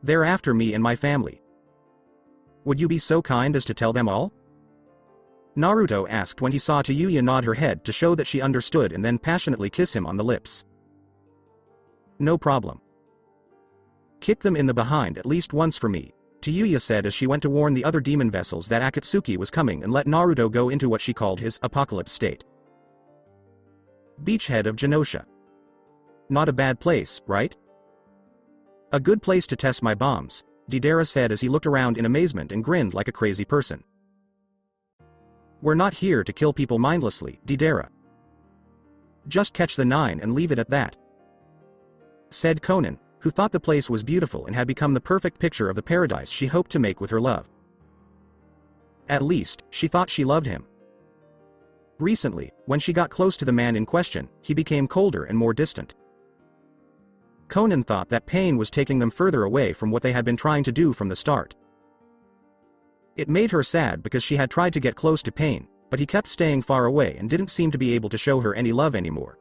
They're after me and my family. Would you be so kind as to tell them all? Naruto asked when he saw Tayuya nod her head to show that she understood and then passionately kiss him on the lips. No problem. Kick them in the behind at least once for me, Tayuya said as she went to warn the other demon vessels that Akatsuki was coming and let Naruto go into what she called his apocalypse state. Beachhead of Genosha. Not a bad place, right? A good place to test my bombs, Deidara said as he looked around in amazement and grinned like a crazy person. We're not here to kill people mindlessly, Deidara. Just catch the 9 and leave it at that, said Conan, who thought the place was beautiful and had become the perfect picture of the paradise she hoped to make with her love. At least, she thought she loved him. Recently, when she got close to the man in question, he became colder and more distant. Conan thought that pain was taking them further away from what they had been trying to do from the start. It made her sad because she had tried to get close to Pain, but he kept staying far away and didn't seem to be able to show her any love anymore.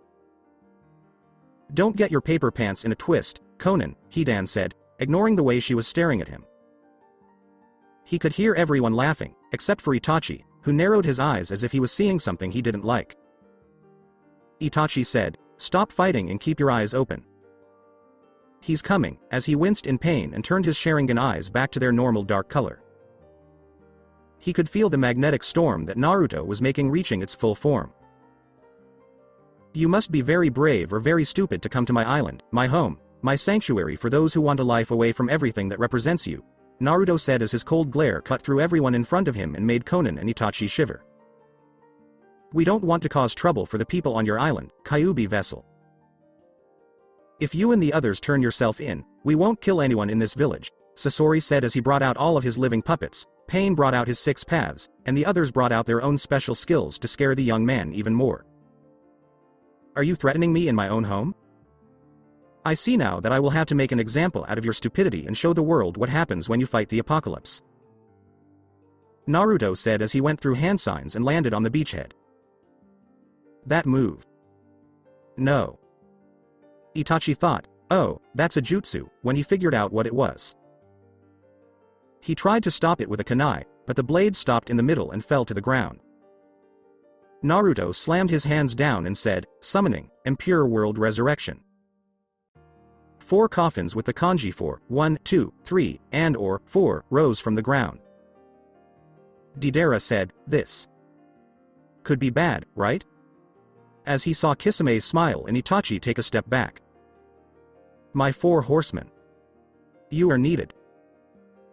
Don't get your paper pants in a twist, Conan, Hidan said, ignoring the way she was staring at him. He could hear everyone laughing, except for Itachi, who narrowed his eyes as if he was seeing something he didn't like. Itachi said, "Stop fighting and keep your eyes open." He's coming, as he winced in pain and turned his Sharingan eyes back to their normal dark color. He could feel the magnetic storm that Naruto was making reaching its full form. You must be very brave or very stupid to come to my island, my home, my sanctuary for those who want a life away from everything that represents you, Naruto said as his cold glare cut through everyone in front of him and made Conan and Itachi shiver. We don't want to cause trouble for the people on your island, Kyuubi vessel. If you and the others turn yourself in, we won't kill anyone in this village, Sasori said as he brought out all of his living puppets. Pain brought out his 6 paths, and the others brought out their own special skills to scare the young man even more. Are you threatening me in my own home? I see now that I will have to make an example out of your stupidity and show the world what happens when you fight the apocalypse. Naruto said as he went through hand signs and landed on the beachhead. That move. No. Itachi thought, oh, that's a jutsu, when he figured out what it was. He tried to stop it with a kunai, but the blade stopped in the middle and fell to the ground. Naruto slammed his hands down and said, summoning, Impure World Resurrection. 4 coffins with the kanji for 1, 2, 3, and or 4 rose from the ground. Deidara said, this could be bad, right? As he saw Kisame's smile and Itachi take a step back. My 4 horsemen. You are needed.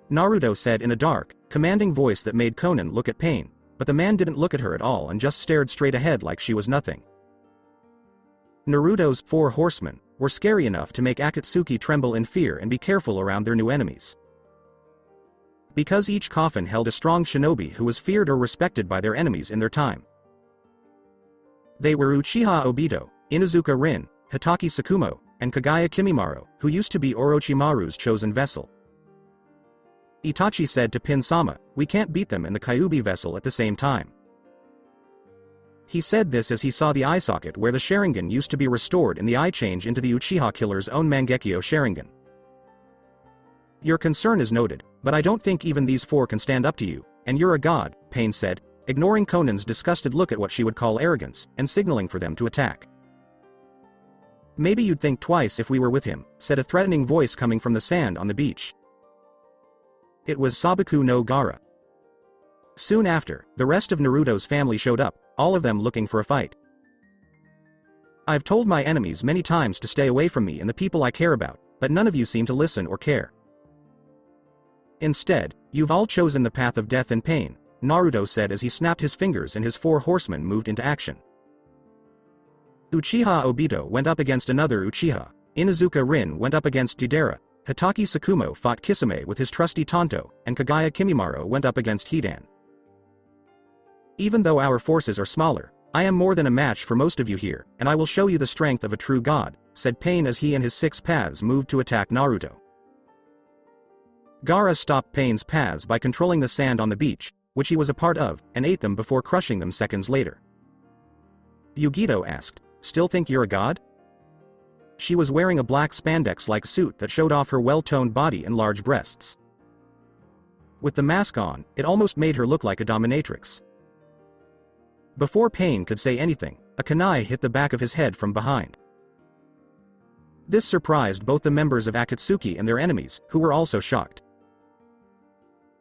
Naruto said in a dark, commanding voice that made Konan look at Pain, but the man didn't look at her at all and just stared straight ahead like she was nothing. Naruto's 4 horsemen were scary enough to make Akatsuki tremble in fear and be careful around their new enemies. Because each coffin held a strong shinobi who was feared or respected by their enemies in their time. They were Uchiha Obito, Inuzuka Rin, Hitaki Sakumo, and Kagaya Kimimaro, who used to be Orochimaru's chosen vessel. Itachi said to Pin-sama, we can't beat them and the Kyuubi vessel at the same time. He said this as he saw the eye socket where the Sharingan used to be restored in the eye change into the Uchiha killer's own Mangekyo Sharingan. Your concern is noted, but I don't think even these 4 can stand up to you, and you're a god, Pain said, ignoring Konan's disgusted look at what she would call arrogance, and signaling for them to attack. Maybe you'd think twice if we were with him, said a threatening voice coming from the sand on the beach. It was Sabaku no Gaara. Soon after, the rest of Naruto's family showed up, all of them looking for a fight. I've told my enemies many times to stay away from me and the people I care about, but none of you seem to listen or care. Instead, you've all chosen the path of death and pain, Naruto said as he snapped his fingers and his 4 horsemen moved into action. Uchiha Obito went up against another Uchiha, Inuzuka Rin went up against Deidara, Hitaki Sakumo fought Kisame with his trusty Tonto, and Kagaya Kimimaro went up against Hidan. Even though our forces are smaller, I am more than a match for most of you here, and I will show you the strength of a true god, said Pain as he and his 6 paths moved to attack Naruto. Gaara stopped Pain's paths by controlling the sand on the beach, which he was a part of, and ate them before crushing them seconds later. Yugito asked, still think you're a god? She was wearing a black spandex-like suit that showed off her well-toned body and large breasts. With the mask on, it almost made her look like a dominatrix. Before Pain could say anything, a kunai hit the back of his head from behind. This surprised both the members of Akatsuki and their enemies, who were also shocked.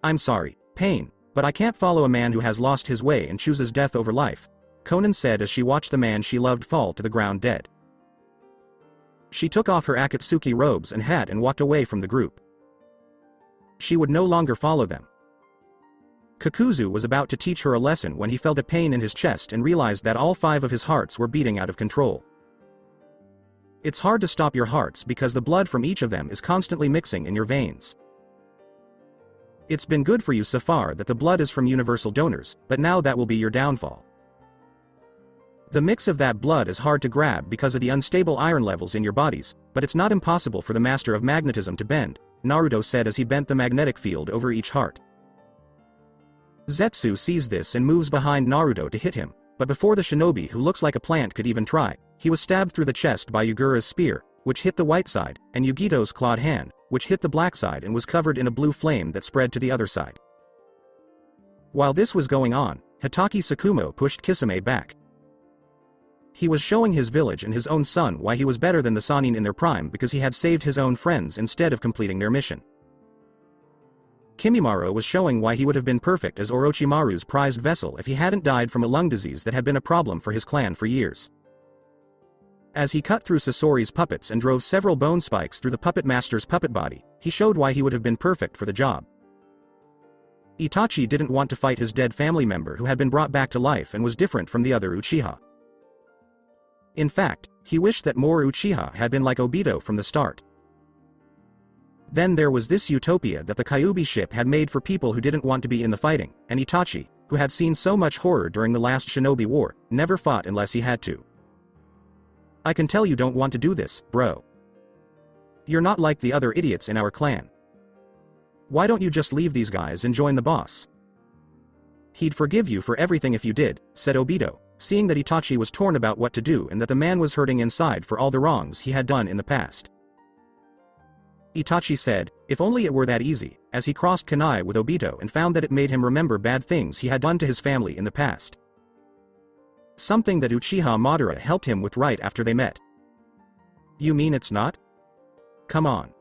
I'm sorry, Pain, but I can't follow a man who has lost his way and chooses death over life, Konan said as she watched the man she loved fall to the ground dead. She took off her Akatsuki robes and hat and walked away from the group. She would no longer follow them. Kakuzu was about to teach her a lesson when he felt a pain in his chest and realized that all 5 of his hearts were beating out of control. It's hard to stop your hearts because the blood from each of them is constantly mixing in your veins. It's been good for you so far that the blood is from universal donors, but now that will be your downfall. The mix of that blood is hard to grab because of the unstable iron levels in your bodies, but it's not impossible for the master of magnetism to bend, Naruto said as he bent the magnetic field over each heart. Zetsu sees this and moves behind Naruto to hit him, but before the shinobi who looks like a plant could even try, he was stabbed through the chest by Yugura's spear, which hit the white side, and Yugito's clawed hand, which hit the black side and was covered in a blue flame that spread to the other side. While this was going on, Hitaki Sakumo pushed Kisame back. He was showing his village and his own son why he was better than the Sannin in their prime because he had saved his own friends instead of completing their mission. Kimimaro was showing why he would have been perfect as Orochimaru's prized vessel if he hadn't died from a lung disease that had been a problem for his clan for years. As he cut through Sasori's puppets and drove several bone spikes through the puppet master's puppet body, he showed why he would have been perfect for the job. Itachi didn't want to fight his dead family member who had been brought back to life and was different from the other Uchiha. In fact, he wished that more Uchiha had been like Obito from the start. Then there was this utopia that the Kyuubi ship had made for people who didn't want to be in the fighting, and Itachi, who had seen so much horror during the last Shinobi War, never fought unless he had to. I can tell you don't want to do this, bro. You're not like the other idiots in our clan. Why don't you just leave these guys and join the boss? He'd forgive you for everything if you did, said Obito, seeing that Itachi was torn about what to do and that the man was hurting inside for all the wrongs he had done in the past. Itachi said, if only it were that easy, as he crossed kunai with Obito and found that it made him remember bad things he had done to his family in the past. Something that Uchiha Madara helped him with right after they met. You mean it's not? Come on.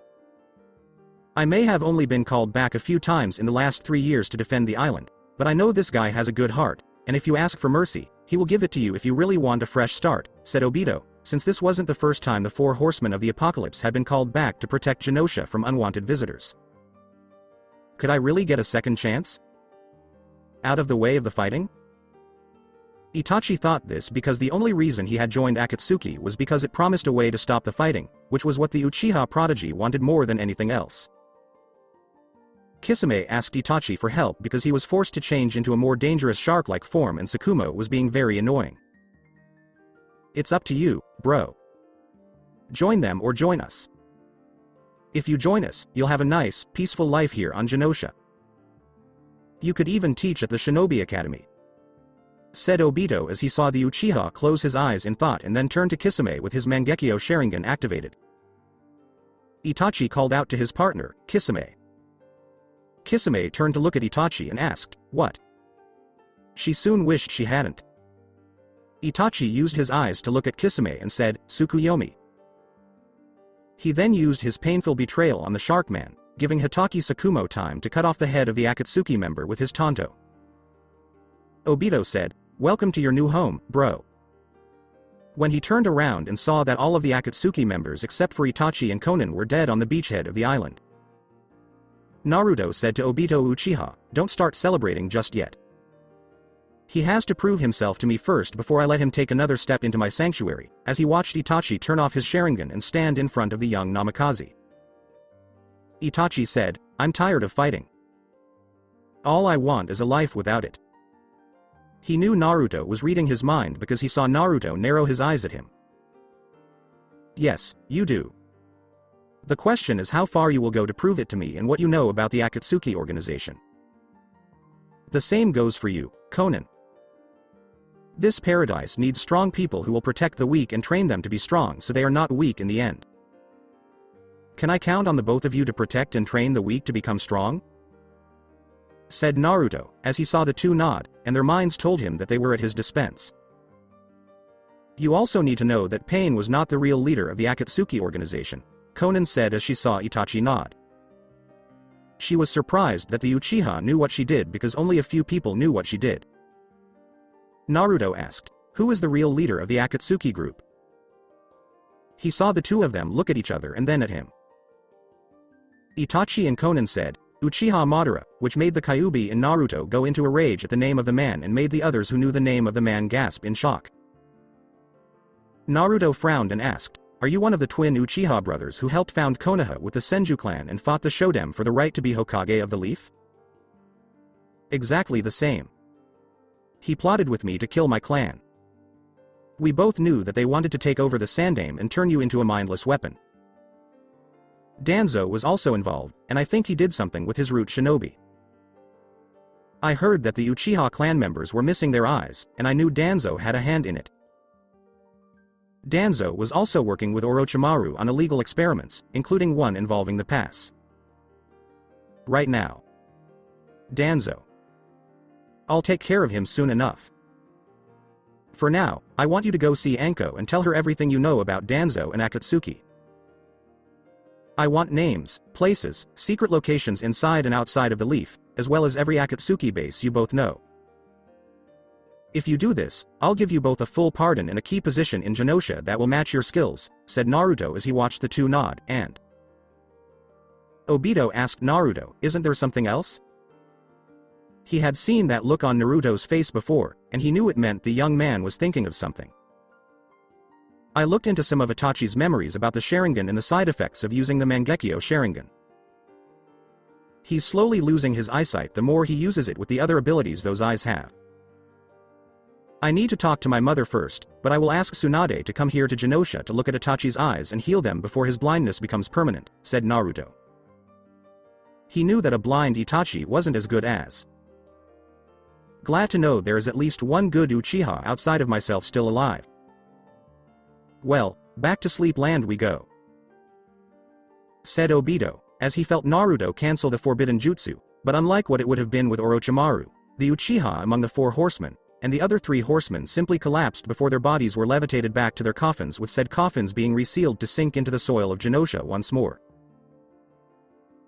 I may have only been called back a few times in the last 3 years to defend the island, but I know this guy has a good heart, and if you ask for mercy, he will give it to you if you really want a fresh start, said Obito, since this wasn't the first time the 4 horsemen of the apocalypse had been called back to protect Genosha from unwanted visitors. Could I really get a second chance? Out of the way of the fighting? Itachi thought this because the only reason he had joined Akatsuki was because it promised a way to stop the fighting, which was what the Uchiha prodigy wanted more than anything else. Kisame asked Itachi for help because he was forced to change into a more dangerous shark-like form and Tsukumo was being very annoying. It's up to you, bro. Join them or join us. If you join us, you'll have a nice, peaceful life here on Genosha. You could even teach at the Shinobi Academy, said Obito as he saw the Uchiha close his eyes in thought and then turn to Kisame with his Mangekyo Sharingan activated. Itachi called out to his partner, Kisame. Kisame turned to look at Itachi and asked, what? She soon wished she hadn't. Itachi used his eyes to look at Kisame and said, Tsukuyomi. He then used his painful betrayal on the Shark Man, giving Hitaki Tsukumo time to cut off the head of the Akatsuki member with his Tonto. Obito said, welcome to your new home, bro. When he turned around and saw that all of the Akatsuki members except for Itachi and Konan were dead on the beachhead of the island, Naruto said to Obito Uchiha, don't start celebrating just yet. He has to prove himself to me first before I let him take another step into my sanctuary, as he watched Itachi turn off his Sharingan and stand in front of the young Namikaze. Itachi said, I'm tired of fighting. All I want is a life without it. He knew Naruto was reading his mind because he saw Naruto narrow his eyes at him. Yes, you do. The question is how far you will go to prove it to me and what you know about the Akatsuki organization. The same goes for you, Konan. This paradise needs strong people who will protect the weak and train them to be strong so they are not weak in the end. Can I count on the both of you to protect and train the weak to become strong? Said Naruto, as he saw the two nod, and their minds told him that they were at his dispense. You also need to know that Pain was not the real leader of the Akatsuki organization, Konan said as she saw Itachi nod. She was surprised that the Uchiha knew what she did because only a few people knew what she did. Naruto asked, who is the real leader of the Akatsuki group? He saw the two of them look at each other and then at him. Itachi and Konan said, Uchiha Madara, which made the Kyuubi in Naruto go into a rage at the name of the man and made the others who knew the name of the man gasp in shock. Naruto frowned and asked, are you one of the twin Uchiha brothers who helped found Konoha with the Senju clan and fought the Shoden for the right to be Hokage of the Leaf? Exactly the same. He plotted with me to kill my clan. We both knew that they wanted to take over the Sandaime and turn you into a mindless weapon. Danzo was also involved, and I think he did something with his root shinobi. I heard that the Uchiha clan members were missing their eyes, and I knew Danzo had a hand in it. Danzo was also working with Orochimaru on illegal experiments, including one involving the pass. Right now. Danzo. I'll take care of him soon enough. For now, I want you to go see Anko and tell her everything you know about Danzo and Akatsuki. I want names, places, secret locations inside and outside of the Leaf, as well as every Akatsuki base you both know. If you do this, I'll give you both a full pardon and a key position in Genosha that will match your skills, said Naruto as he watched the two nod, and Obito asked Naruto, isn't there something else? He had seen that look on Naruto's face before, and he knew it meant the young man was thinking of something. I looked into some of Itachi's memories about the Sharingan and the side effects of using the Mangekyo Sharingan. He's slowly losing his eyesight the more he uses it with the other abilities those eyes have. I need to talk to my mother first, but I will ask Tsunade to come here to Genosha to look at Itachi's eyes and heal them before his blindness becomes permanent, said Naruto. He knew that a blind Itachi wasn't as good as Glad to know there is at least one good Uchiha outside of myself still alive. Well, back to Sleep Land we go," said Obito, as he felt Naruto cancel the forbidden jutsu, but unlike what it would have been with Orochimaru, the Uchiha among the 4 horsemen, and the other 3 horsemen simply collapsed before their bodies were levitated back to their coffins, with said coffins being resealed to sink into the soil of Genosha once more.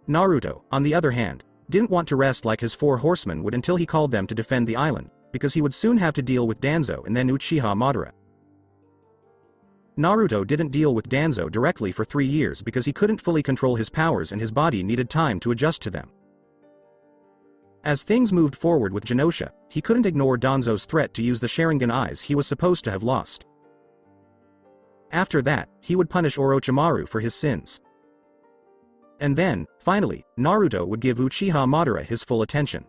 Naruto, on the other hand, didn't want to rest like his 4 horsemen would until he called them to defend the island, because he would soon have to deal with Danzo and then Uchiha Madara. Naruto didn't deal with Danzo directly for 3 years because he couldn't fully control his powers and his body needed time to adjust to them. As things moved forward with Genosha, he couldn't ignore Danzo's threat to use the Sharingan eyes he was supposed to have lost. After that, he would punish Orochimaru for his sins. And then, finally, Naruto would give Uchiha Madara his full attention.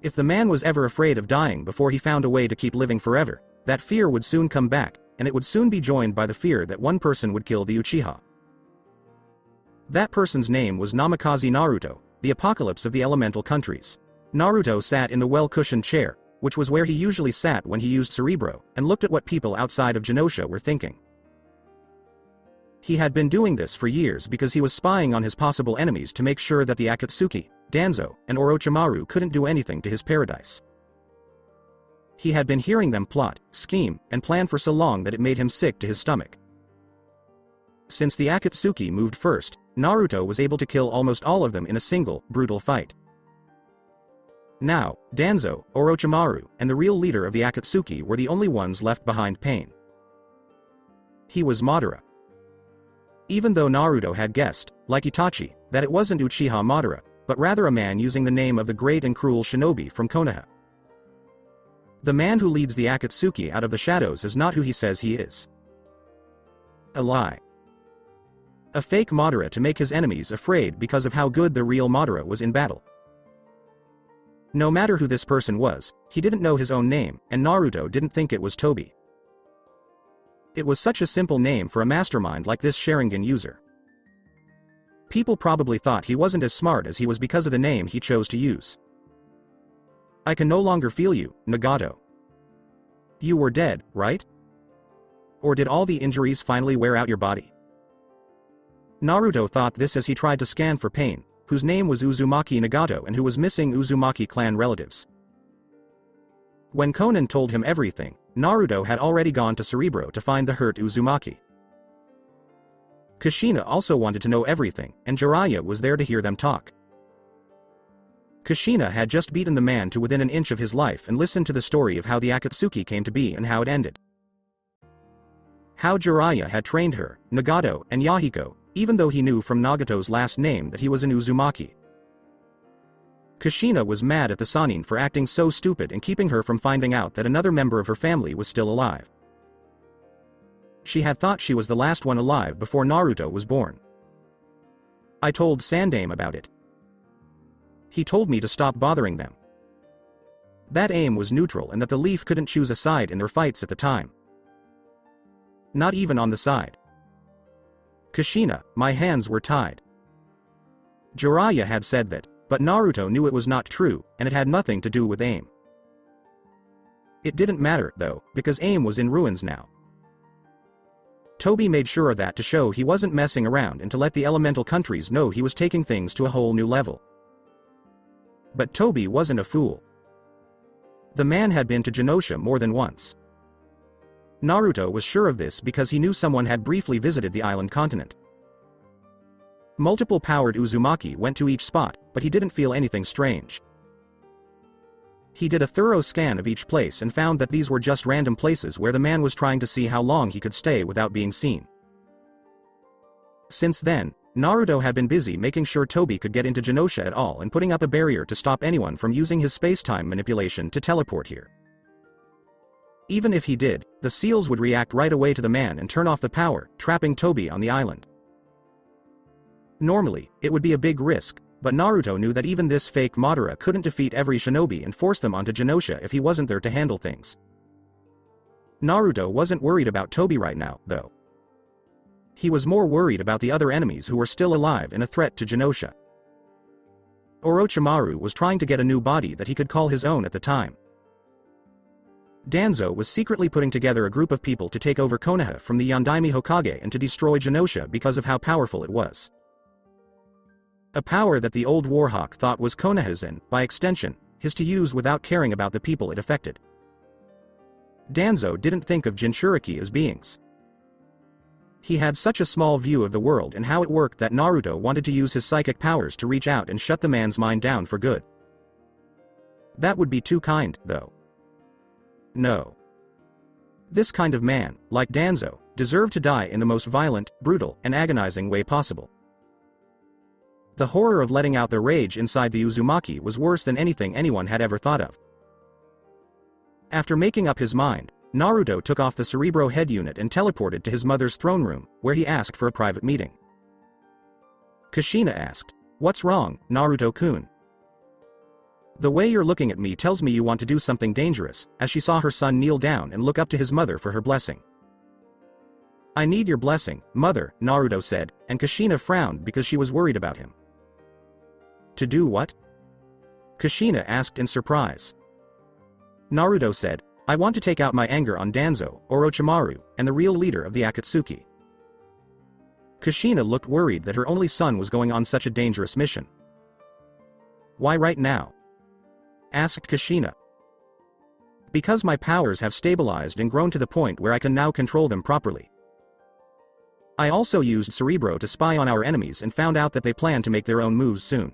If the man was ever afraid of dying before he found a way to keep living forever, that fear would soon come back, and it would soon be joined by the fear that one person would kill the Uchiha. That person's name was Namikaze Naruto, the apocalypse of the elemental countries. Naruto sat in the well-cushioned chair, which was where he usually sat when he used Cerebro, and looked at what people outside of Genosha were thinking. He had been doing this for years because he was spying on his possible enemies to make sure that the Akatsuki, Danzo, and Orochimaru couldn't do anything to his paradise. He had been hearing them plot, scheme, and plan for so long that it made him sick to his stomach. Since the Akatsuki moved first, Naruto was able to kill almost all of them in a single, brutal fight. Now, Danzo, Orochimaru, and the real leader of the Akatsuki were the only ones left behind pain. He was Madara. Even though Naruto had guessed, like Itachi, that it wasn't Uchiha Madara, but rather a man using the name of the great and cruel shinobi from Konoha. The man who leads the Akatsuki out of the shadows is not who he says he is. A lie. A fake Madara to make his enemies afraid because of how good the real Madara was in battle. No matter who this person was, he didn't know his own name, and Naruto didn't think it was Tobi. It was such a simple name for a mastermind like this Sharingan user. People probably thought he wasn't as smart as he was because of the name he chose to use. I can no longer feel you, Nagato. You were dead, right? Or did all the injuries finally wear out your body? Naruto thought this as he tried to scan for Pain, whose name was Uzumaki Nagato and who was missing Uzumaki clan relatives. When Konan told him everything, Naruto had already gone to Cerebro to find the hurt Uzumaki. Kushina also wanted to know everything, and Jiraiya was there to hear them talk. Kushina had just beaten the man to within an inch of his life and listened to the story of how the Akatsuki came to be and how it ended. How Jiraiya had trained her, Nagato, and Yahiko, even though he knew from Nagato's last name that he was an Uzumaki. Kushina was mad at the Sannin for acting so stupid and keeping her from finding out that another member of her family was still alive. She had thought she was the last one alive before Naruto was born. I told Sandaime about it. He told me to stop bothering them. That aim was neutral and that the Leaf couldn't choose a side in their fights at the time. Not even on the side. Kushina, my hands were tied. Jiraiya had said that, but Naruto knew it was not true, and it had nothing to do with aim. It didn't matter, though, because aim was in ruins now. Tobi made sure of that to show he wasn't messing around and to let the elemental countries know he was taking things to a whole new level. But Tobi wasn't a fool. The man had been to Genosha more than once. Naruto was sure of this because he knew someone had briefly visited the island continent. Multiple powered Uzumaki went to each spot, but he didn't feel anything strange. He did a thorough scan of each place and found that these were just random places where the man was trying to see how long he could stay without being seen. Since then, Naruto had been busy making sure Tobi could get into Genosha at all and putting up a barrier to stop anyone from using his space-time manipulation to teleport here. Even if he did, the seals would react right away to the man and turn off the power, trapping Tobi on the island. Normally, it would be a big risk, but Naruto knew that even this fake Madara couldn't defeat every shinobi and force them onto Genosha if he wasn't there to handle things. Naruto wasn't worried about Tobi right now, though. He was more worried about the other enemies who were still alive and a threat to Genosha. Orochimaru was trying to get a new body that he could call his own at the time. Danzo was secretly putting together a group of people to take over Konoha from the Yondaime Hokage and to destroy Genosha because of how powerful it was. A power that the old Warhawk thought was Konoha's and, by extension, his to use without caring about the people it affected. Danzo didn't think of Jinchuriki as beings. He had such a small view of the world and how it worked that Naruto wanted to use his psychic powers to reach out and shut the man's mind down for good. That would be too kind, though. No. This kind of man, like Danzo, deserved to die in the most violent, brutal, and agonizing way possible. The horror of letting out the rage inside the Uzumaki was worse than anything anyone had ever thought of. After making up his mind, Naruto took off the Cerebro head unit and teleported to his mother's throne room, where he asked for a private meeting. Kushina asked, "What's wrong, Naruto-kun?" "The way you're looking at me tells me you want to do something dangerous," as she saw her son kneel down and look up to his mother for her blessing. "I need your blessing, mother," Naruto said, and Kushina frowned because she was worried about him. "To do what?" Kushina asked in surprise. Naruto said, "I want to take out my anger on Danzo, Orochimaru, and the real leader of the Akatsuki." Kushina looked worried that her only son was going on such a dangerous mission. "Why right now?" asked Kushina. "Because my powers have stabilized and grown to the point where I can now control them properly. I also used Cerebro to spy on our enemies and found out that they plan to make their own moves soon.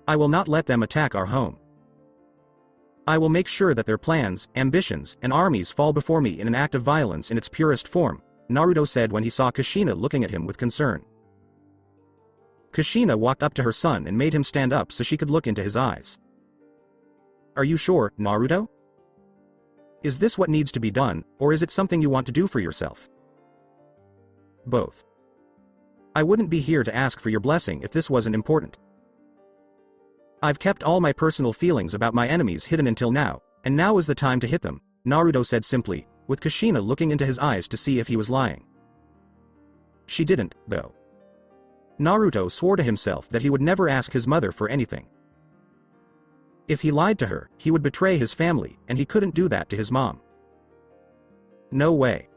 I will not let them attack our home. I will make sure that their plans, ambitions, and armies fall before me in an act of violence in its purest form," Naruto said when he saw Kushina looking at him with concern. Kushina walked up to her son and made him stand up so she could look into his eyes. "Are you sure, Naruto? Is this what needs to be done, or is it something you want to do for yourself?" "Both. I wouldn't be here to ask for your blessing if this wasn't important. I've kept all my personal feelings about my enemies hidden until now, and now is the time to hit them," Naruto said simply, with Kushina looking into his eyes to see if he was lying. She didn't, though. Naruto swore to himself that he would never ask his mother for anything. If he lied to her, he would betray his family, and he couldn't do that to his mom. "No way."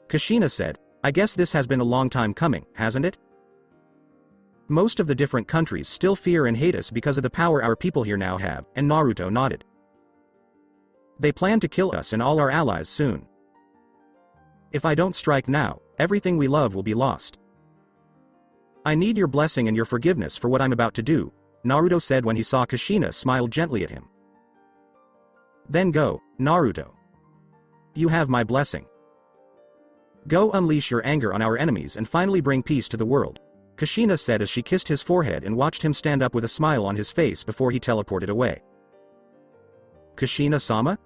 Kushina said, "I guess this has been a long time coming, hasn't it? Most of the different countries still fear and hate us because of the power our people here now have," and Naruto nodded. "They plan to kill us and all our allies soon. If I don't strike now, everything we love will be lost. I need your blessing and your forgiveness for what I'm about to do," Naruto said when he saw Kushina smile gently at him. "Then go, Naruto. You have my blessing. Go unleash your anger on our enemies and finally bring peace to the world," Kushina said as she kissed his forehead and watched him stand up with a smile on his face before he teleported away. "Kushina-sama?"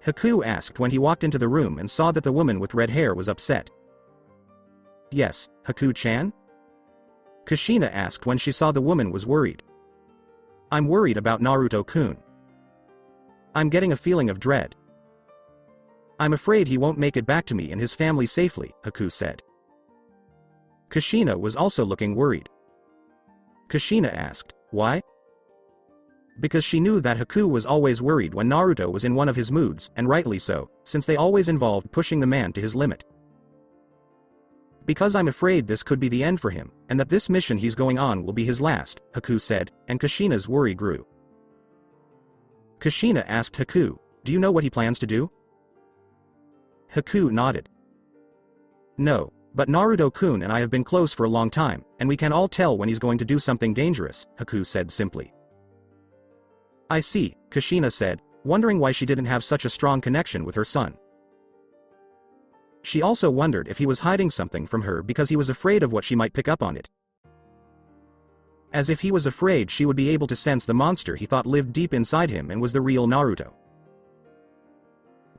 Haku asked when he walked into the room and saw that the woman with red hair was upset. "Yes, Haku-chan?" Kushina asked when she saw the woman was worried. "I'm worried about Naruto-kun. I'm getting a feeling of dread. I'm afraid he won't make it back to me and his family safely," Haku said. Kushina was also looking worried. Kushina asked, "Why?" Because she knew that Haku was always worried when Naruto was in one of his moods, and rightly so, since they always involved pushing the man to his limit. "Because I'm afraid this could be the end for him, and that this mission he's going on will be his last," Haku said, and Kushina's worry grew. Kushina asked Haku, "Do you know what he plans to do?" Haku nodded. "No, but Naruto-kun and I have been close for a long time, and we can all tell when he's going to do something dangerous," Haku said simply. "I see," Kushina said, wondering why she didn't have such a strong connection with her son. She also wondered if he was hiding something from her because he was afraid of what she might pick up on it. As if he was afraid she would be able to sense the monster he thought lived deep inside him and was the real Naruto.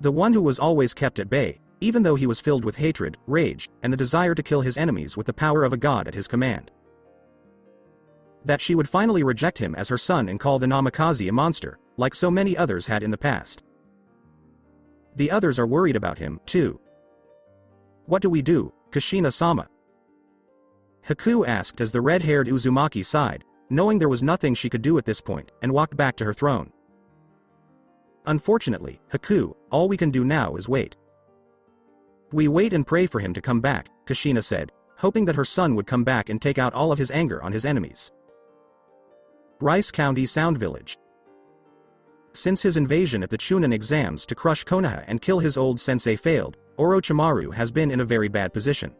The one who was always kept at bay, even though he was filled with hatred, rage, and the desire to kill his enemies with the power of a god at his command. That she would finally reject him as her son and call the Namikaze a monster, like so many others had in the past. The others are worried about him, too. "What do we do, Kushina-sama?" Haku asked as the red-haired Uzumaki sighed, knowing there was nothing she could do at this point, and walked back to her throne. Unfortunately, Haku, all we can do now is wait. We wait and pray for him to come back, Kushina said, hoping that her son would come back and take out all of his anger on his enemies. Rice County Sound Village. Since his invasion at the Chunin exams to crush Konoha and kill his old sensei failed, Orochimaru has been in a very bad position.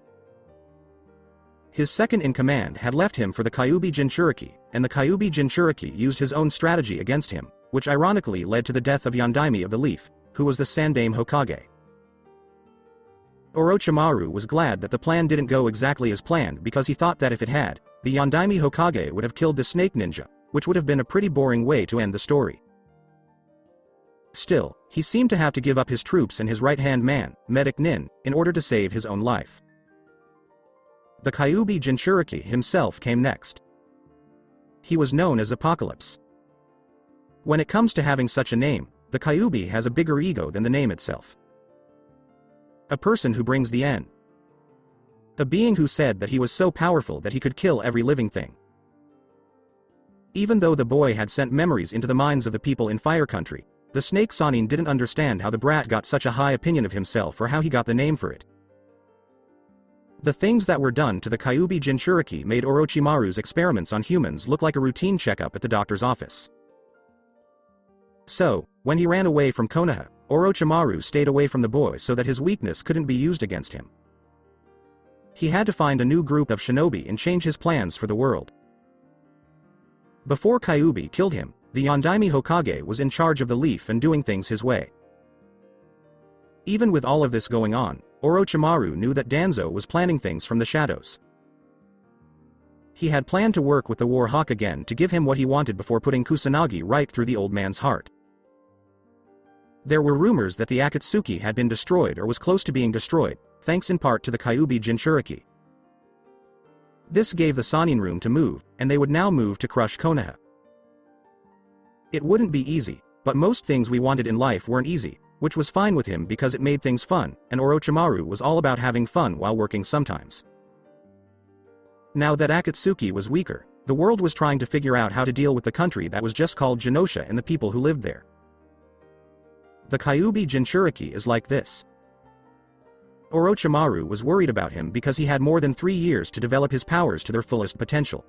His second-in-command had left him for the Kyuubi Jinchuriki, and the Kyuubi Jinchuriki used his own strategy against him, which ironically led to the death of Yondaime of the Leaf, who was the Sandaime Hokage. Orochimaru was glad that the plan didn't go exactly as planned because he thought that if it had, the Yondaime Hokage would have killed the Snake Ninja, which would have been a pretty boring way to end the story. Still, he seemed to have to give up his troops and his right-hand man, Medic Nin, in order to save his own life. The Kyuubi Jinchuriki himself came next. He was known as Apocalypse. When it comes to having such a name, the Kyuubi has a bigger ego than the name itself. A person who brings the end. A being who said that he was so powerful that he could kill every living thing. Even though the boy had sent memories into the minds of the people in Fire Country, the Snake Sanin didn't understand how the brat got such a high opinion of himself or how he got the name for it. The things that were done to the Kyuubi Jinchuriki made Orochimaru's experiments on humans look like a routine checkup at the doctor's office. So, when he ran away from Konoha, Orochimaru stayed away from the boy so that his weakness couldn't be used against him. He had to find a new group of shinobi and change his plans for the world. Before Kyuubi killed him, the Yondaime Hokage was in charge of the Leaf and doing things his way. Even with all of this going on, Orochimaru knew that Danzo was planning things from the shadows. He had planned to work with the War Hawk again to give him what he wanted before putting Kusanagi right through the old man's heart. There were rumors that the Akatsuki had been destroyed or was close to being destroyed, thanks in part to the Kyuubi Jinchuriki. This gave the Sanin room to move, and they would now move to crush Konoha. It wouldn't be easy, but most things we wanted in life weren't easy, which was fine with him because it made things fun, and Orochimaru was all about having fun while working sometimes. Now that Akatsuki was weaker, the world was trying to figure out how to deal with the country that was just called Genosha and the people who lived there. The Kyuubi Jinchuriki is like this. Orochimaru was worried about him because he had more than 3 years to develop his powers to their fullest potential.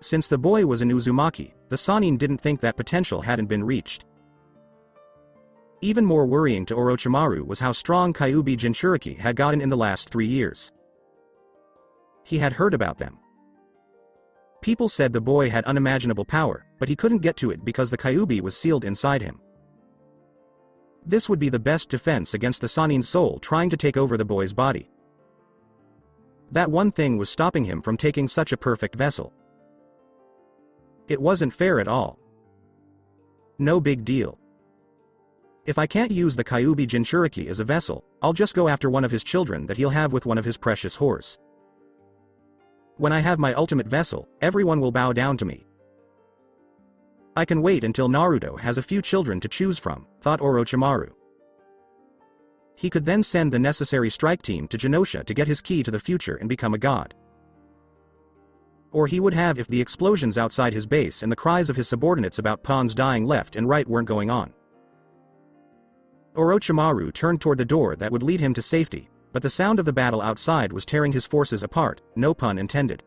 Since the boy was an Uzumaki, the Sanin didn't think that potential hadn't been reached. Even more worrying to Orochimaru was how strong Kyuubi Jinchuriki had gotten in the last 3 years. He had heard about them. People said the boy had unimaginable power, but he couldn't get to it because the Kyuubi was sealed inside him. This would be the best defense against the Sanin's soul trying to take over the boy's body. That one thing was stopping him from taking such a perfect vessel. It wasn't fair at all. No big deal. If I can't use the Kyuubi Jinchuriki as a vessel, I'll just go after one of his children that he'll have with one of his precious whores. When I have my ultimate vessel, everyone will bow down to me. I can wait until Naruto has a few children to choose from, thought Orochimaru. He could then send the necessary strike team to Genosha to get his key to the future and become a god. Or he would have if the explosions outside his base and the cries of his subordinates about pawns dying left and right weren't going on. Orochimaru turned toward the door that would lead him to safety, but the sound of the battle outside was tearing his forces apart, no pun intended.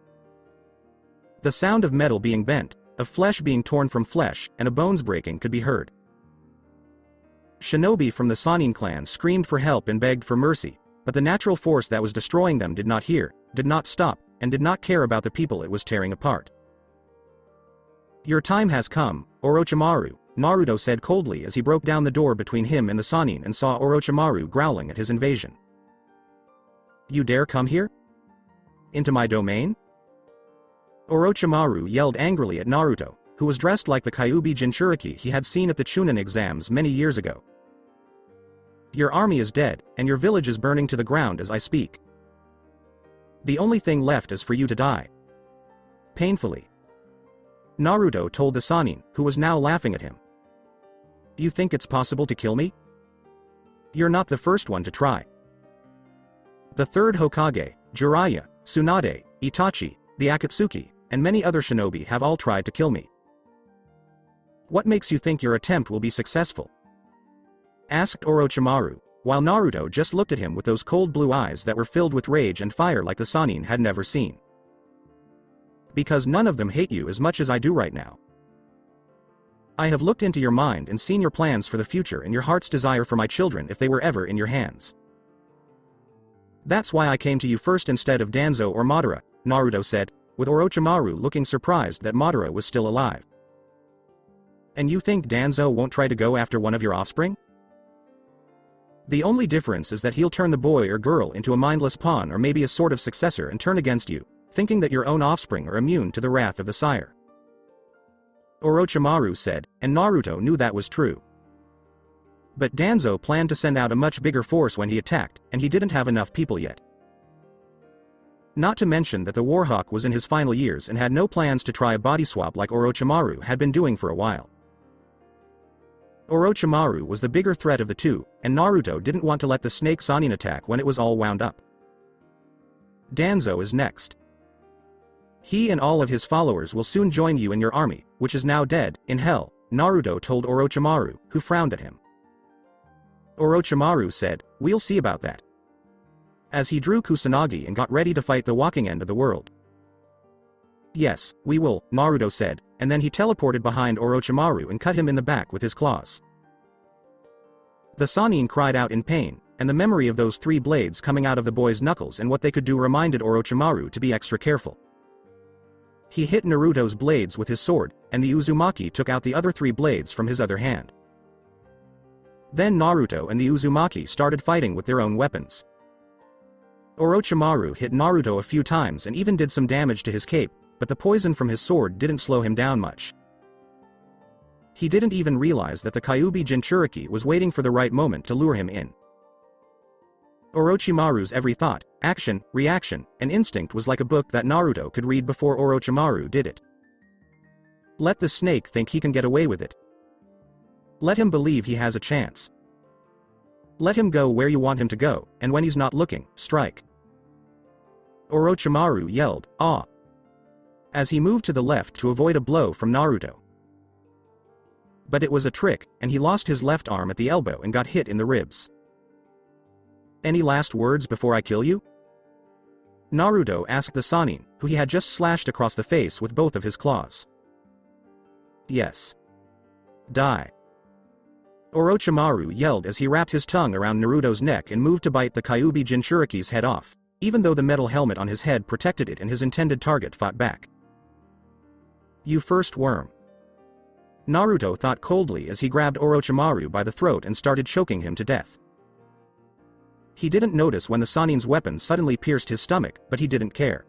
The sound of metal being bent, of flesh being torn from flesh, and of bones breaking could be heard. Shinobi from the Sanin clan screamed for help and begged for mercy, but the natural force that was destroying them did not hear, did not stop, and did not care about the people it was tearing apart. Your time has come, Orochimaru, Naruto said coldly as he broke down the door between him and the Sanin and saw Orochimaru growling at his invasion. You dare come here? Into my domain? Orochimaru yelled angrily at Naruto, who was dressed like the Kyuubi Jinchuriki he had seen at the Chunin exams many years ago. Your army is dead, and your village is burning to the ground as I speak. The only thing left is for you to die. Painfully. Naruto told the Sanin, who was now laughing at him. You think it's possible to kill me? You're not the first one to try. The third Hokage, Jiraiya, Tsunade, Itachi, the Akatsuki, and many other shinobi have all tried to kill me. What makes you think your attempt will be successful?" asked Orochimaru, while Naruto just looked at him with those cold blue eyes that were filled with rage and fire like the Sannin had never seen. "Because none of them hate you as much as I do right now. I have looked into your mind and seen your plans for the future and your heart's desire for my children if they were ever in your hands. That's why I came to you first instead of Danzo or Madara," Naruto said, with Orochimaru looking surprised that Madara was still alive. "And you think Danzo won't try to go after one of your offspring? The only difference is that he'll turn the boy or girl into a mindless pawn or maybe a sort of successor and turn against you, thinking that your own offspring are immune to the wrath of the sire," Orochimaru said, and Naruto knew that was true. But Danzo planned to send out a much bigger force when he attacked, and he didn't have enough people yet. Not to mention that the Warhawk was in his final years and had no plans to try a body swap like Orochimaru had been doing for a while. Orochimaru was the bigger threat of the two, and Naruto didn't want to let the Snake Sannin attack when it was all wound up. Danzo is next. He and all of his followers will soon join you in your army, which is now dead, in hell, Naruto told Orochimaru, who frowned at him. Orochimaru said, "We'll see about that," as he drew Kusanagi and got ready to fight the walking end of the world. "Yes, we will," Naruto said, and then he teleported behind Orochimaru and cut him in the back with his claws. The Sannin cried out in pain, and the memory of those 3 blades coming out of the boy's knuckles and what they could do reminded Orochimaru to be extra careful. He hit Naruto's blades with his sword, and the Uzumaki took out the other 3 blades from his other hand. Then Naruto and the Uzumaki started fighting with their own weapons. Orochimaru hit Naruto a few times and even did some damage to his cape, but the poison from his sword didn't slow him down much. He didn't even realize that the Kyuubi Jinchuriki was waiting for the right moment to lure him in. Orochimaru's every thought, action, reaction, and instinct was like a book that Naruto could read before Orochimaru did it. Let the snake think he can get away with it. Let him believe he has a chance. Let him go where you want him to go, and when he's not looking, strike. Orochimaru yelled, "Ah!" as he moved to the left to avoid a blow from Naruto. But it was a trick, and he lost his left arm at the elbow and got hit in the ribs. "Any last words before I kill you?" Naruto asked the Sannin, who he had just slashed across the face with both of his claws. "Yes. Die." Orochimaru yelled as he wrapped his tongue around Naruto's neck and moved to bite the Kyuubi Jinchuriki's head off, even though the metal helmet on his head protected it and his intended target fought back. "You first, worm." Naruto thought coldly as he grabbed Orochimaru by the throat and started choking him to death. He didn't notice when the Sannin's weapon suddenly pierced his stomach, but he didn't care.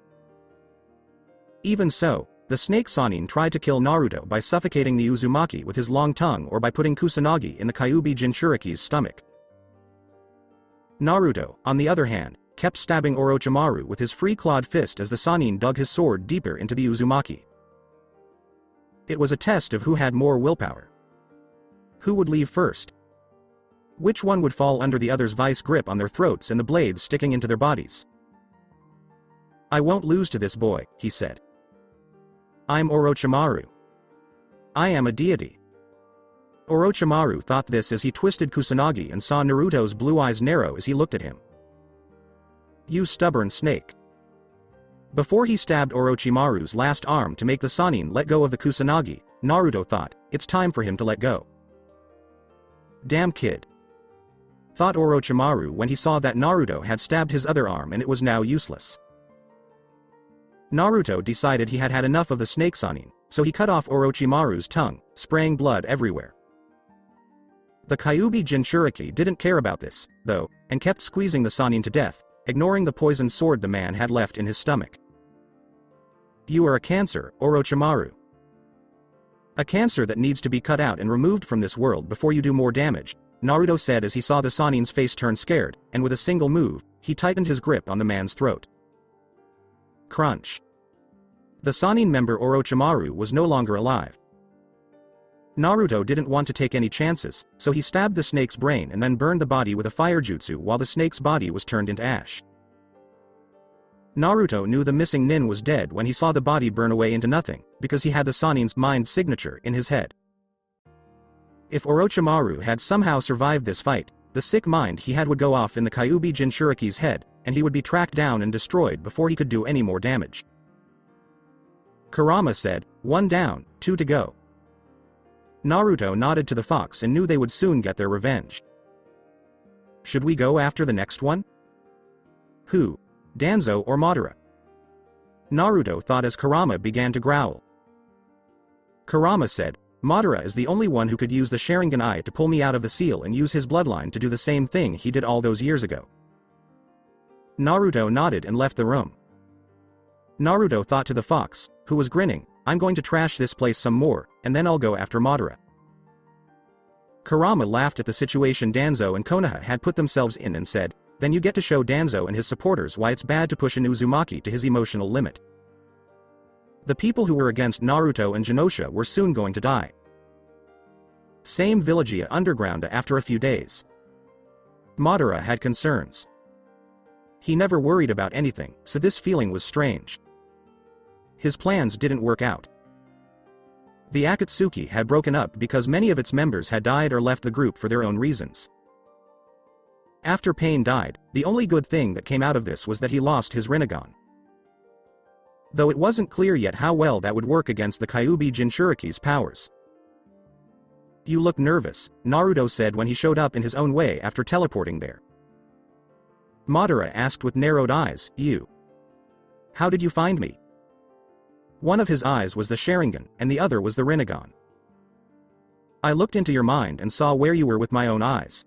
Even so, the Snake Sannin tried to kill Naruto by suffocating the Uzumaki with his long tongue or by putting Kusanagi in the Kyuubi Jinchuriki's stomach. Naruto, on the other hand, kept stabbing Orochimaru with his free-clawed fist as the Sannin dug his sword deeper into the Uzumaki. It was a test of who had more willpower. Who would leave first? Which one would fall under the other's vice grip on their throats and the blades sticking into their bodies? "I won't lose to this boy," he said. "I'm Orochimaru. I am a deity." Orochimaru thought this as he twisted Kusanagi and saw Naruto's blue eyes narrow as he looked at him. "You stubborn snake." Before he stabbed Orochimaru's last arm to make the Sannin let go of the Kusanagi, Naruto thought, it's time for him to let go. "Damn kid," thought Orochimaru when he saw that Naruto had stabbed his other arm and it was now useless. Naruto decided he had had enough of the Snake Sannin, so he cut off Orochimaru's tongue, spraying blood everywhere. The Kyuubi Jinchuriki didn't care about this, though, and kept squeezing the Sannin to death, ignoring the poisoned sword the man had left in his stomach. "You are a cancer, Orochimaru. A cancer that needs to be cut out and removed from this world before you do more damage," Naruto said as he saw the Sannin's face turn scared, and with a single move, he tightened his grip on the man's throat. Crunch. The Sannin member Orochimaru was no longer alive. Naruto didn't want to take any chances, so he stabbed the snake's brain and then burned the body with a fire jutsu while the snake's body was turned into ash. Naruto knew the missing nin was dead when he saw the body burn away into nothing, because he had the Sanin's mind signature in his head. If Orochimaru had somehow survived this fight, the sick mind he had would go off in the Kyuubi Jinchuriki's head, and he would be tracked down and destroyed before he could do any more damage. Kurama said, "1 down, 2 to go." Naruto nodded to the fox and knew they would soon get their revenge. "Should we go after the next one? Who? Danzo or Madara?" Naruto thought as Kurama began to growl. Kurama said, "Madara is the only one who could use the Sharingan Eye to pull me out of the seal and use his bloodline to do the same thing he did all those years ago." Naruto nodded and left the room. Naruto thought to the fox, who was grinning, "I'm going to trash this place some more, and then I'll go after Madara." Kurama laughed at the situation Danzo and Konoha had put themselves in and said, "Then you get to show Danzo and his supporters why it's bad to push an Uzumaki to his emotional limit." The people who were against Naruto and Genosha were soon going to die. Same Villagia underground after a few days. Madara had concerns. He never worried about anything, so this feeling was strange. His plans didn't work out. The Akatsuki had broken up because many of its members had died or left the group for their own reasons. After Pain died, the only good thing that came out of this was that he lost his Rinnegan. Though it wasn't clear yet how well that would work against the Kyuubi Jinchuriki's powers. "You look nervous," Naruto said when he showed up in his own way after teleporting there. Madara asked with narrowed eyes, "You? How did you find me?" One of his eyes was the Sharingan, and the other was the Rinnegan. "I looked into your mind and saw where you were with my own eyes.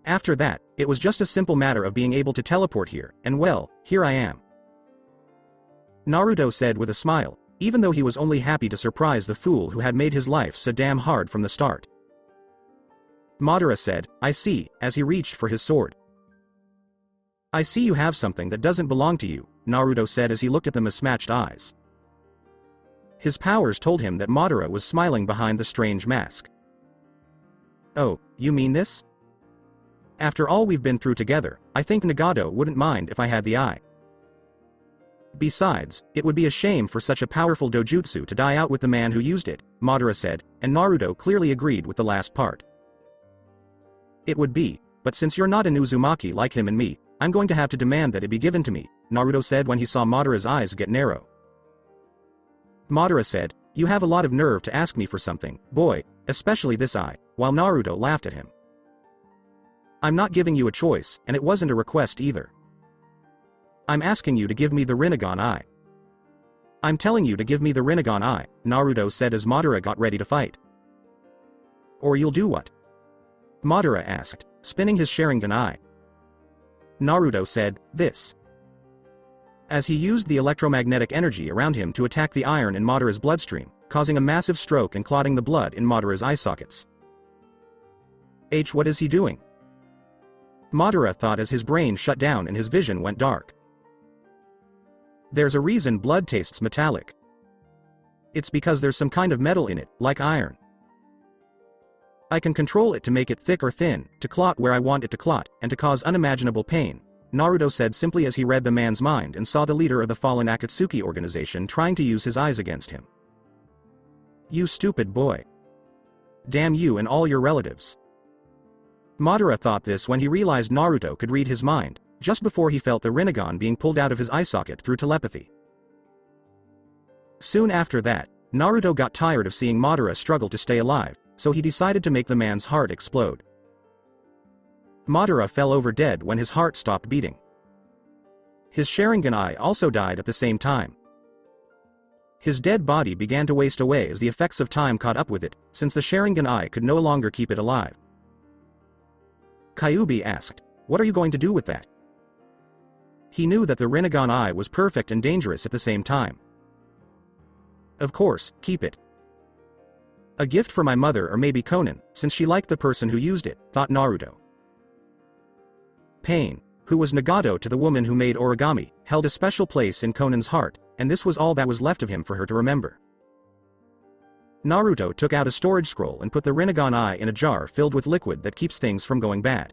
After that, it was just a simple matter of being able to teleport here, and well, here I am." Naruto said with a smile, even though he was only happy to surprise the fool who had made his life so damn hard from the start. Madara said, "I see," as he reached for his sword. "I see you have something that doesn't belong to you," Naruto said as he looked at the mismatched eyes. His powers told him that Madara was smiling behind the strange mask. "Oh, you mean this? After all we've been through together, I think Nagato wouldn't mind if I had the eye. Besides, it would be a shame for such a powerful dojutsu to die out with the man who used it," Madara said, and Naruto clearly agreed with the last part. "It would be, but since you're not an Uzumaki like him and me, I'm going to have to demand that it be given to me," Naruto said when he saw Madara's eyes get narrow. Madara said, "You have a lot of nerve to ask me for something, boy, especially this eye," while Naruto laughed at him. "I'm not giving you a choice, and it wasn't a request either. I'm asking you to give me the Rinnegan Eye." "I'm telling you to give me the Rinnegan Eye," Naruto said as Madara got ready to fight. "Or you'll do what?" Madara asked, spinning his Sharingan Eye. Naruto said, "This." As he used the electromagnetic energy around him to attack the iron in Madara's bloodstream, causing a massive stroke and clotting the blood in Madara's eye sockets. What is he doing? Madara thought as his brain shut down and his vision went dark. There's a reason blood tastes metallic. It's because there's some kind of metal in it, like iron. I can control it to make it thick or thin, to clot where I want it to clot, and to cause unimaginable pain, Naruto said simply as he read the man's mind and saw the leader of the fallen Akatsuki organization trying to use his eyes against him. "You stupid boy. Damn you and all your relatives." Madara thought this when he realized Naruto could read his mind, just before he felt the Rinnegan being pulled out of his eye socket through telepathy. Soon after that, Naruto got tired of seeing Madara struggle to stay alive, so he decided to make the man's heart explode. Madara fell over dead when his heart stopped beating. His Sharingan Eye also died at the same time. His dead body began to waste away as the effects of time caught up with it, since the Sharingan Eye could no longer keep it alive. Kyuubi asked, "What are you going to do with that?" He knew that the Rinnegan Eye was perfect and dangerous at the same time. "Of course, keep it. A gift for my mother or maybe Konan, since she liked the person who used it," thought Naruto. Pain, who was Nagato to the woman who made origami, held a special place in Konan's heart, and this was all that was left of him for her to remember. Naruto took out a storage scroll and put the Rinnegan Eye in a jar filled with liquid that keeps things from going bad.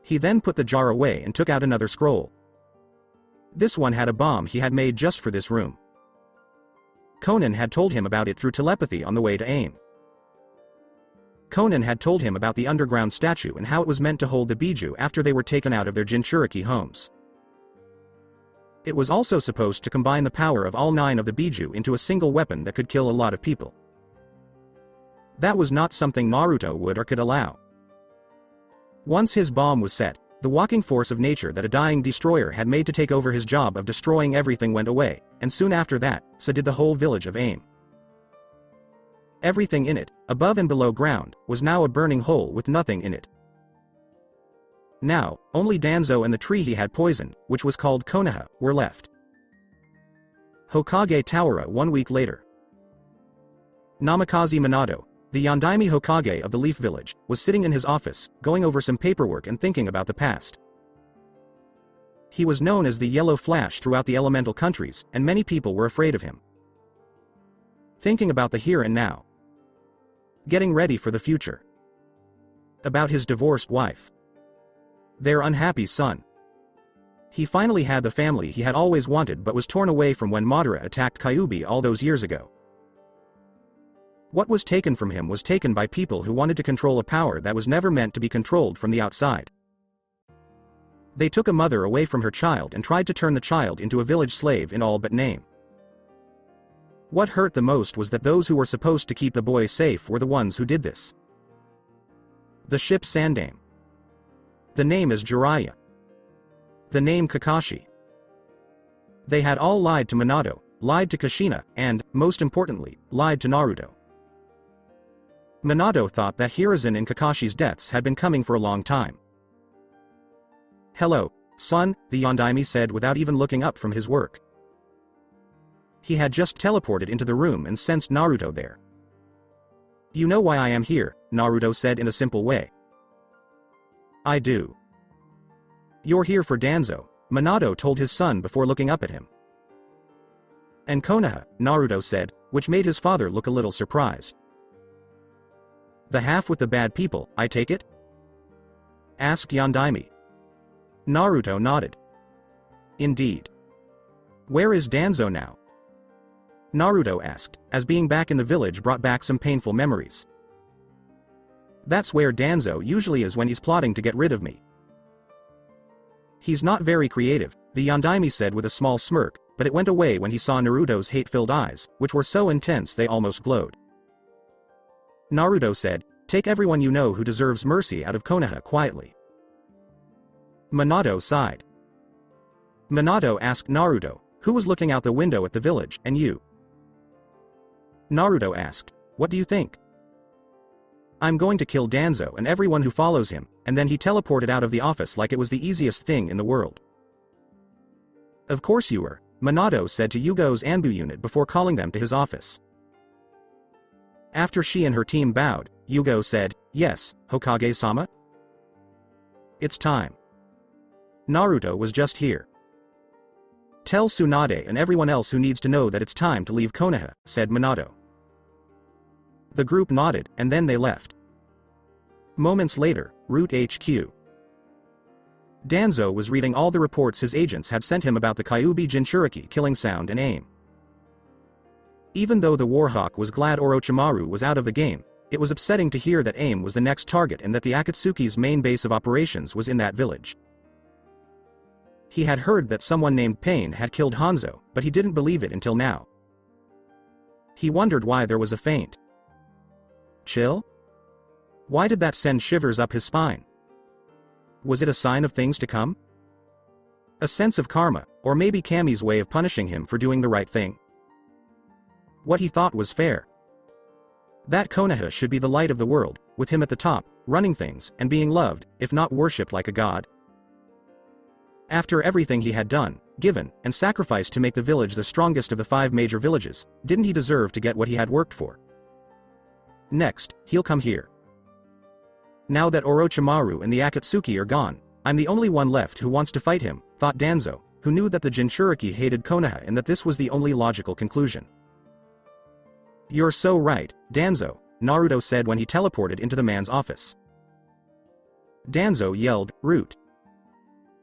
He then put the jar away and took out another scroll. This one had a bomb he had made just for this room. Conan had told him about it through telepathy on the way to AIM. Conan had told him about the underground statue and how it was meant to hold the Biju after they were taken out of their Jinchuriki homes. It was also supposed to combine the power of all 9 of the Biju into a single weapon that could kill a lot of people. That was not something Naruto would or could allow. Once his bomb was set, the walking force of nature that a dying destroyer had made to take over his job of destroying everything went away, and soon after that, so did the whole village of AIM. Everything in it, above and below ground, was now a burning hole with nothing in it. Now, only Danzo and the tree he had poisoned, which was called Konoha, were left. Hokage Tawara 1 week later. Namikaze Minato, the Yondaime Hokage of the Leaf Village, was sitting in his office, going over some paperwork and thinking about the past. He was known as the Yellow Flash throughout the elemental countries, and many people were afraid of him. Thinking about the here and now. Getting ready for the future. About his divorced wife. Their unhappy son. He finally had the family he had always wanted but was torn away from when Madara attacked Kyuubi all those years ago. What was taken from him was taken by people who wanted to control a power that was never meant to be controlled from the outside. They took a mother away from her child and tried to turn the child into a village slave in all but name. What hurt the most was that those who were supposed to keep the boy safe were the ones who did this. The ship Sandame. The name is Jiraiya. The name Kakashi. They had all lied to Minato, lied to Kushina, and, most importantly, lied to Naruto. Minato thought that Hiruzen and Kakashi's deaths had been coming for a long time. "Hello, son," the Yondaime said without even looking up from his work. He had just teleported into the room and sensed Naruto there. "You know why I am here," Naruto said in a simple way. "I do." "You're here for Danzo," Minato told his son before looking up at him. "And Konoha," Naruto said, which made his father look a little surprised. "The half with the bad people, I take it?" asked Yondaime. Naruto nodded. "Indeed." "Where is Danzo now?" Naruto asked, as being back in the village brought back some painful memories. "That's where Danzo usually is when he's plotting to get rid of me." "He's not very creative," the Yondaime said with a small smirk, but it went away when he saw Naruto's hate-filled eyes, which were so intense they almost glowed. Naruto said, "Take everyone you know who deserves mercy out of Konoha quietly." Minato sighed. Minato asked Naruto, "Who was looking out the window at the village, and you?" Naruto asked, "What do you think?" "I'm going to kill Danzo and everyone who follows him," and then he teleported out of the office like it was the easiest thing in the world. "Of course you were," Minato said to Yugo's Anbu unit before calling them to his office. After she and her team bowed, Yugo said, "Yes, Hokage-sama? It's time." Naruto was just here. "Tell Tsunade and everyone else who needs to know that it's time to leave Konoha," said Minato. The group nodded, and then they left. Moments later, Route HQ. Danzo was reading all the reports his agents had sent him about the Kyuubi Jinchuriki killing Sound and AIM. Even though the Warhawk was glad Orochimaru was out of the game, it was upsetting to hear that AIM was the next target and that the Akatsuki's main base of operations was in that village. He had heard that someone named Pain had killed Hanzo, but he didn't believe it until now. He wondered why there was a feint. Chill? Why did that send shivers up his spine? Was it a sign of things to come? A sense of karma, or maybe Kami's way of punishing him for doing the right thing? What he thought was fair. That Konoha should be the light of the world, with him at the top, running things, and being loved, if not worshipped like a god. After everything he had done, given, and sacrificed to make the village the strongest of the 5 major villages, didn't he deserve to get what he had worked for? Next, he'll come here. Now that Orochimaru and the Akatsuki are gone, I'm the only one left who wants to fight him, thought Danzo, who knew that the Jinchuriki hated Konoha and that this was the only logical conclusion. "You're so right, Danzo," Naruto said when he teleported into the man's office. Danzo yelled, "Root!"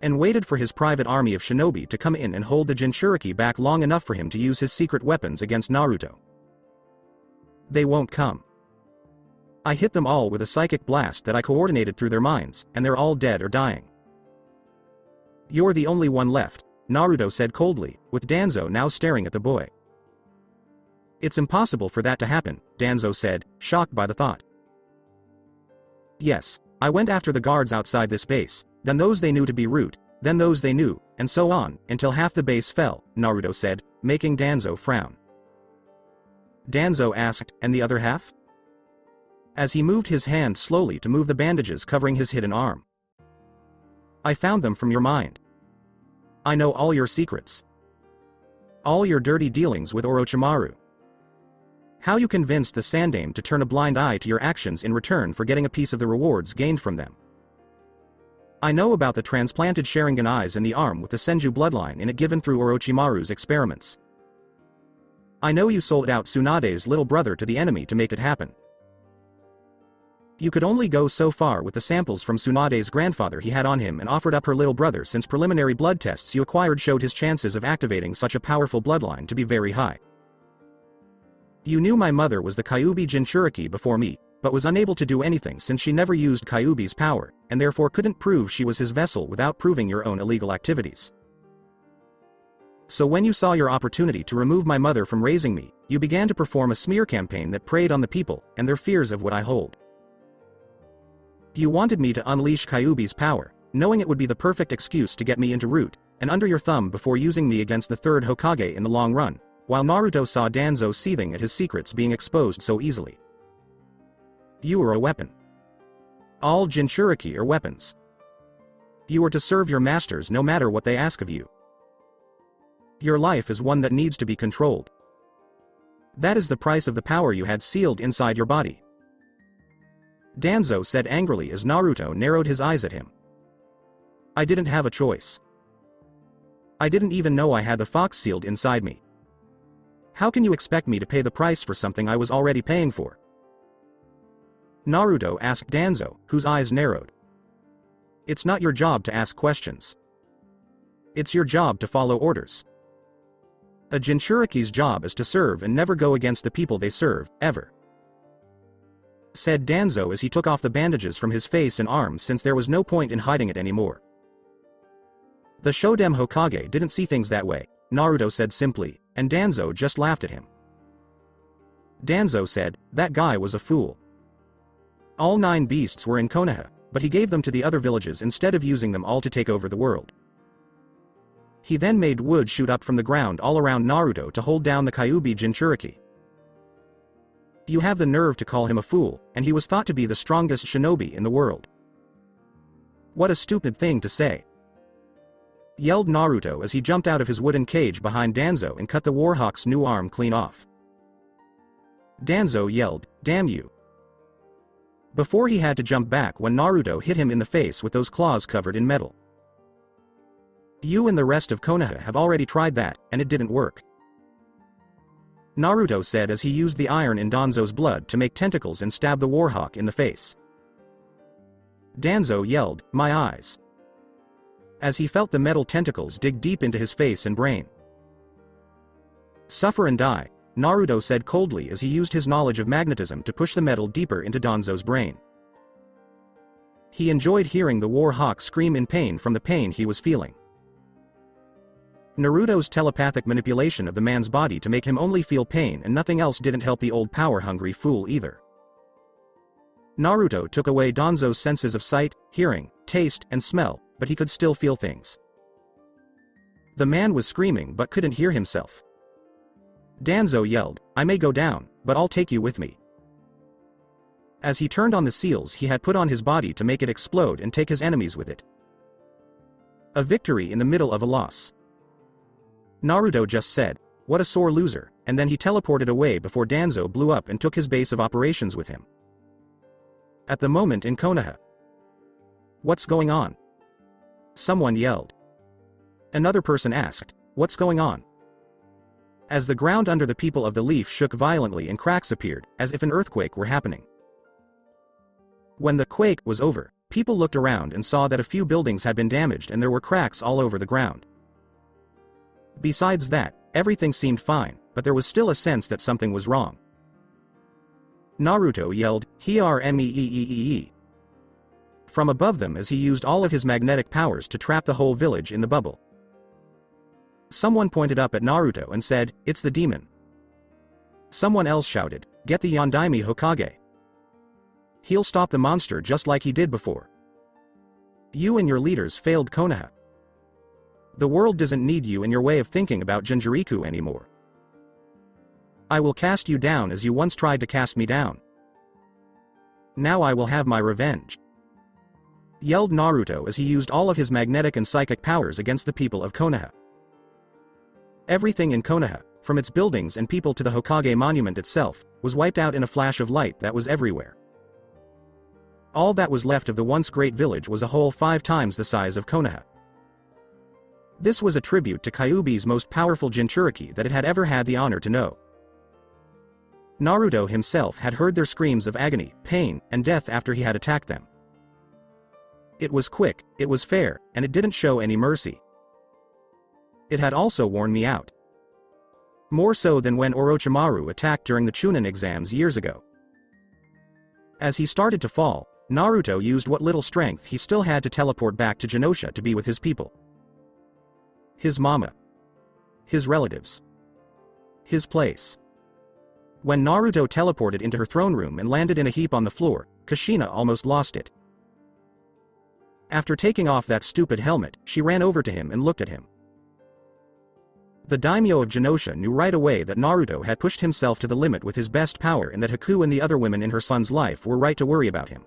and waited for his private army of shinobi to come in and hold the Jinchuriki back long enough for him to use his secret weapons against Naruto. They won't come. I hit them all with a psychic blast that I coordinated through their minds, and they're all dead or dying. You're the only one left, Naruto said coldly, with Danzo now staring at the boy. It's impossible for that to happen, Danzo said, shocked by the thought. Yes, I went after the guards outside this base, then those they knew to be root, then those they knew, and so on, until half the base fell, Naruto said, making Danzo frown. Danzo asked, and the other half? As he moved his hand slowly to move the bandages covering his hidden arm. I found them from your mind. I know all your secrets. All your dirty dealings with Orochimaru. How you convinced the Sandaime to turn a blind eye to your actions in return for getting a piece of the rewards gained from them. I know about the transplanted Sharingan eyes in the arm with the Senju bloodline in it given through Orochimaru's experiments. I know you sold out Tsunade's little brother to the enemy to make it happen. You could only go so far with the samples from Tsunade's grandfather he had on him and offered up her little brother since preliminary blood tests you acquired showed his chances of activating such a powerful bloodline to be very high. You knew my mother was the Kyuubi Jinchuriki before me, but was unable to do anything since she never used Kyuubi's power, and therefore couldn't prove she was his vessel without proving your own illegal activities. So when you saw your opportunity to remove my mother from raising me, you began to perform a smear campaign that preyed on the people and their fears of what I hold. You wanted me to unleash Kyuubi's power, knowing it would be the perfect excuse to get me into root, and under your thumb before using me against the third Hokage in the long run, while Naruto saw Danzo seething at his secrets being exposed so easily. You were a weapon. All Jinchuriki are weapons. You are to serve your masters no matter what they ask of you. Your life is one that needs to be controlled. That is the price of the power you had sealed inside your body. Danzo said angrily as Naruto narrowed his eyes at him. I didn't have a choice. I didn't even know I had the fox sealed inside me. How can you expect me to pay the price for something I was already paying for? Naruto asked Danzo, whose eyes narrowed. It's not your job to ask questions. It's your job to follow orders. A Jinchuriki's job is to serve and never go against the people they serve, ever. Said Danzo as he took off the bandages from his face and arms since there was no point in hiding it anymore. The Shodem Hokage didn't see things that way, Naruto said simply, and Danzo just laughed at him. Danzo said, that guy was a fool. All 9 beasts were in Konoha, but he gave them to the other villages instead of using them all to take over the world. He then made wood shoot up from the ground all around Naruto to hold down the Kyuubi Jinchuriki. You have the nerve to call him a fool, and he was thought to be the strongest shinobi in the world. What a stupid thing to say. Yelled Naruto as he jumped out of his wooden cage behind Danzo and cut the Warhawk's new arm clean off. Danzo yelled, damn you. Before he had to jump back when Naruto hit him in the face with those claws covered in metal. You and the rest of Konoha have already tried that, and it didn't work. Naruto said as he used the iron in Danzo's blood to make tentacles and stab the Warhawk in the face. Danzo yelled, my eyes. As he felt the metal tentacles dig deep into his face and brain. Suffer and die, Naruto said coldly as he used his knowledge of magnetism to push the metal deeper into Danzo's brain. He enjoyed hearing the Warhawk scream in pain from the pain he was feeling. Naruto's telepathic manipulation of the man's body to make him only feel pain and nothing else didn't help the old power-hungry fool either. Naruto took away Danzo's senses of sight, hearing, taste, and smell, but he could still feel things. The man was screaming but couldn't hear himself. Danzo yelled, I may go down, but I'll take you with me. As he turned on the seals he had put on his body to make it explode and take his enemies with it. A victory in the middle of a loss. Naruto just said, what a sore loser, and then he teleported away before Danzo blew up and took his base of operations with him. At the moment in Konoha. What's going on? Someone yelled. Another person asked, what's going on? As the ground under the people of the leaf shook violently and cracks appeared, as if an earthquake were happening. When the quake was over, People looked around and saw that a few buildings had been damaged and there were cracks all over the ground. Besides that, everything seemed fine, but there was still a sense that something was wrong. Naruto yelled, "Hrmeeeee!" from above them as he used all of his magnetic powers to trap the whole village in the bubble. Someone pointed up at Naruto and said, "It's the demon." Someone else shouted, "Get the Yondaime Hokage. He'll stop the monster just like he did before. You and your leaders failed Konoha. The world doesn't need you and your way of thinking about Jinchuriku anymore. I will cast you down as you once tried to cast me down. Now I will have my revenge," yelled Naruto as he used all of his magnetic and psychic powers against the people of Konoha. Everything in Konoha, from its buildings and people to the Hokage monument itself, was wiped out in a flash of light that was everywhere. All that was left of the once great village was a whole 5 times the size of Konoha. This was a tribute to Kyuubi's most powerful Jinchuriki that it had ever had the honor to know. Naruto himself had heard their screams of agony, pain, and death after he had attacked them. It was quick, it was fair, and it didn't show any mercy. It had also worn me out. More so than when Orochimaru attacked during the Chunin exams years ago. As he started to fall, Naruto used what little strength he still had to teleport back to Genosha to be with his people. His mama. His relatives. His place. When Naruto teleported into her throne room and landed in a heap on the floor, Kushina almost lost it. After taking off that stupid helmet, she ran over to him and looked at him. The daimyo of Genosha knew right away that Naruto had pushed himself to the limit with his best power and that Haku and the other women in her son's life were right to worry about him.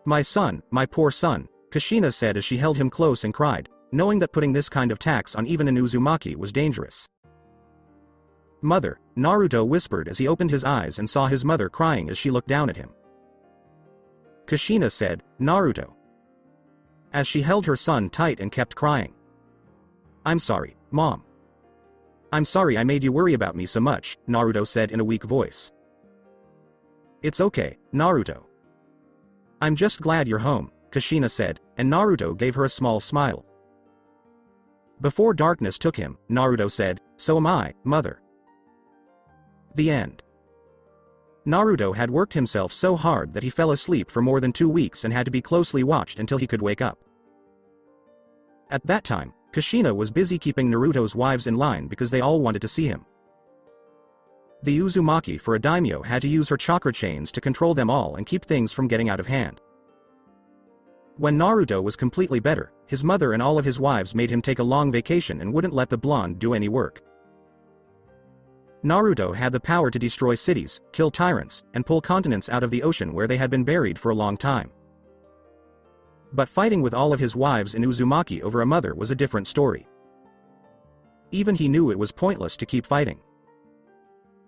"My son, my poor son," Kushina said as she held him close and cried, knowing that putting this kind of tax on even an Uzumaki was dangerous. "Mother," Naruto whispered as he opened his eyes and saw his mother crying as she looked down at him. Kushina said, "Naruto," as she held her son tight and kept crying. "I'm sorry, Mom. I'm sorry I made you worry about me so much," Naruto said in a weak voice. "It's okay, Naruto. I'm just glad you're home," Kushina said, and Naruto gave her a small smile. "Before darkness took him," Naruto said, "so am I, Mother." The end. Naruto had worked himself so hard that he fell asleep for more than 2 weeks and had to be closely watched until he could wake up. At that time, Kushina was busy keeping Naruto's wives in line because they all wanted to see him. The Uzumaki for a daimyo had to use her chakra chains to control them all and keep things from getting out of hand. When Naruto was completely better, his mother and all of his wives made him take a long vacation and wouldn't let the blonde do any work. Naruto had the power to destroy cities, kill tyrants, and pull continents out of the ocean where they had been buried for a long time. But fighting with all of his wives and Uzumaki over a mother was a different story. Even he knew it was pointless to keep fighting.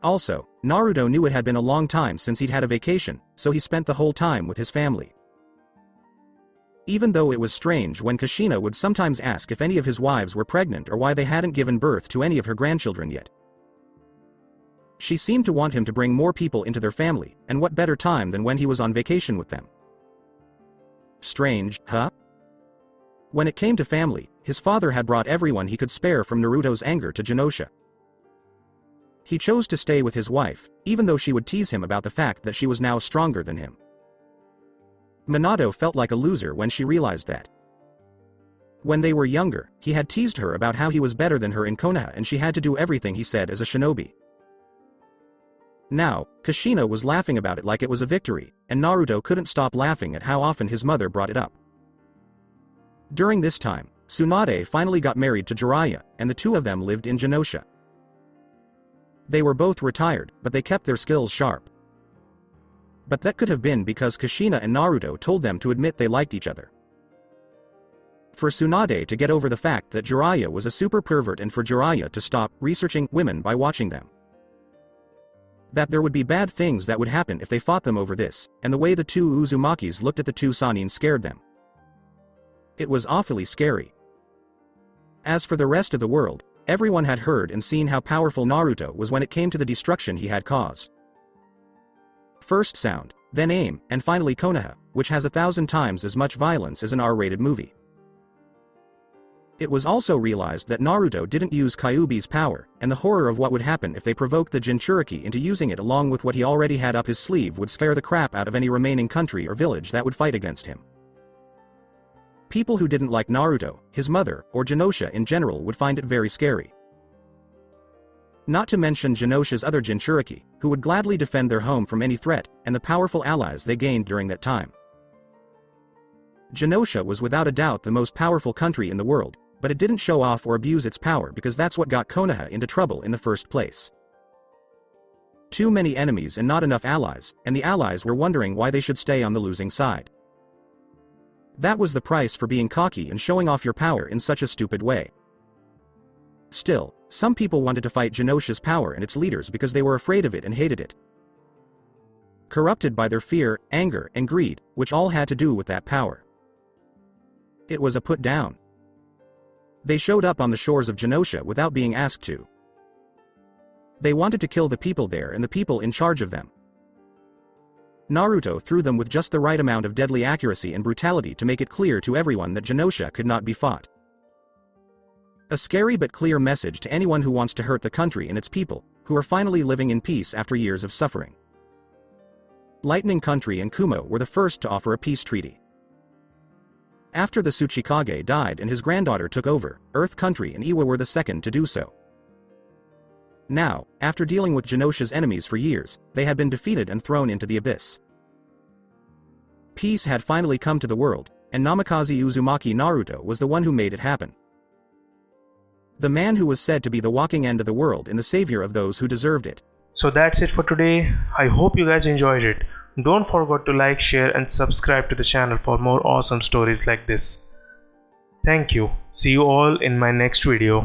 Also, Naruto knew it had been a long time since he'd had a vacation, so he spent the whole time with his family. Even though it was strange when Kushina would sometimes ask if any of his wives were pregnant or why they hadn't given birth to any of her grandchildren yet. She seemed to want him to bring more people into their family, and what better time than when he was on vacation with them. Strange, huh? When it came to family, his father had brought everyone he could spare from Naruto's anger to Genosha. He chose to stay with his wife, even though she would tease him about the fact that she was now stronger than him. Minato felt like a loser when she realized that. When they were younger, he had teased her about how he was better than her in Konoha and she had to do everything he said as a shinobi. Now, Kushina was laughing about it like it was a victory, and Naruto couldn't stop laughing at how often his mother brought it up. During this time, Tsunade finally got married to Jiraiya, and the two of them lived in Genosha. They were both retired, but they kept their skills sharp. But that could have been because Kushina and Naruto told them to admit they liked each other. For Tsunade to get over the fact that Jiraiya was a super pervert and for Jiraiya to stop researching women by watching them. That there would be bad things that would happen if they fought them over this, and the way the two Uzumakis looked at the two Sannin scared them. It was awfully scary. As for the rest of the world, everyone had heard and seen how powerful Naruto was when it came to the destruction he had caused. First Sound, then AIM, and finally Konoha which has 1,000 times as much violence as an R-rated movie. It was also realized that Naruto didn't use Kyuubi's power, and the horror of what would happen if they provoked the Jinchuriki into using it along with what he already had up his sleeve would scare the crap out of any remaining country or village that would fight against him. People who didn't like Naruto, his mother, or Genosha in general would find it very scary. Not to mention Genosha's other Jinchuriki, who would gladly defend their home from any threat, and the powerful allies they gained during that time. Genosha was without a doubt the most powerful country in the world, but it didn't show off or abuse its power because that's what got Konoha into trouble in the first place. Too many enemies and not enough allies, and the allies were wondering why they should stay on the losing side. That was the price for being cocky and showing off your power in such a stupid way. Still, some people wanted to fight Genosha's power and its leaders because they were afraid of it and hated it. Corrupted by their fear, anger, and greed, which all had to do with that power. It was a put down. They showed up on the shores of Genosha without being asked to. They wanted to kill the people there and the people in charge of them. Naruto threw them with just the right amount of deadly accuracy and brutality to make it clear to everyone that Genosha could not be fought. A scary but clear message to anyone who wants to hurt the country and its people, who are finally living in peace after years of suffering. Lightning Country and Kumo were the first to offer a peace treaty. After the Tsuchikage died and his granddaughter took over, Earth Country and Iwa were the second to do so. Now, after dealing with Genosha's enemies for years, they had been defeated and thrown into the abyss. Peace had finally come to the world, and Namikaze Uzumaki Naruto was the one who made it happen. The man who was said to be the walking end of the world and the savior of those who deserved it. So that's it for today. I hope you guys enjoyed it. Don't forget to like, share and subscribe to the channel for more awesome stories like this. Thank you. See you all in my next video.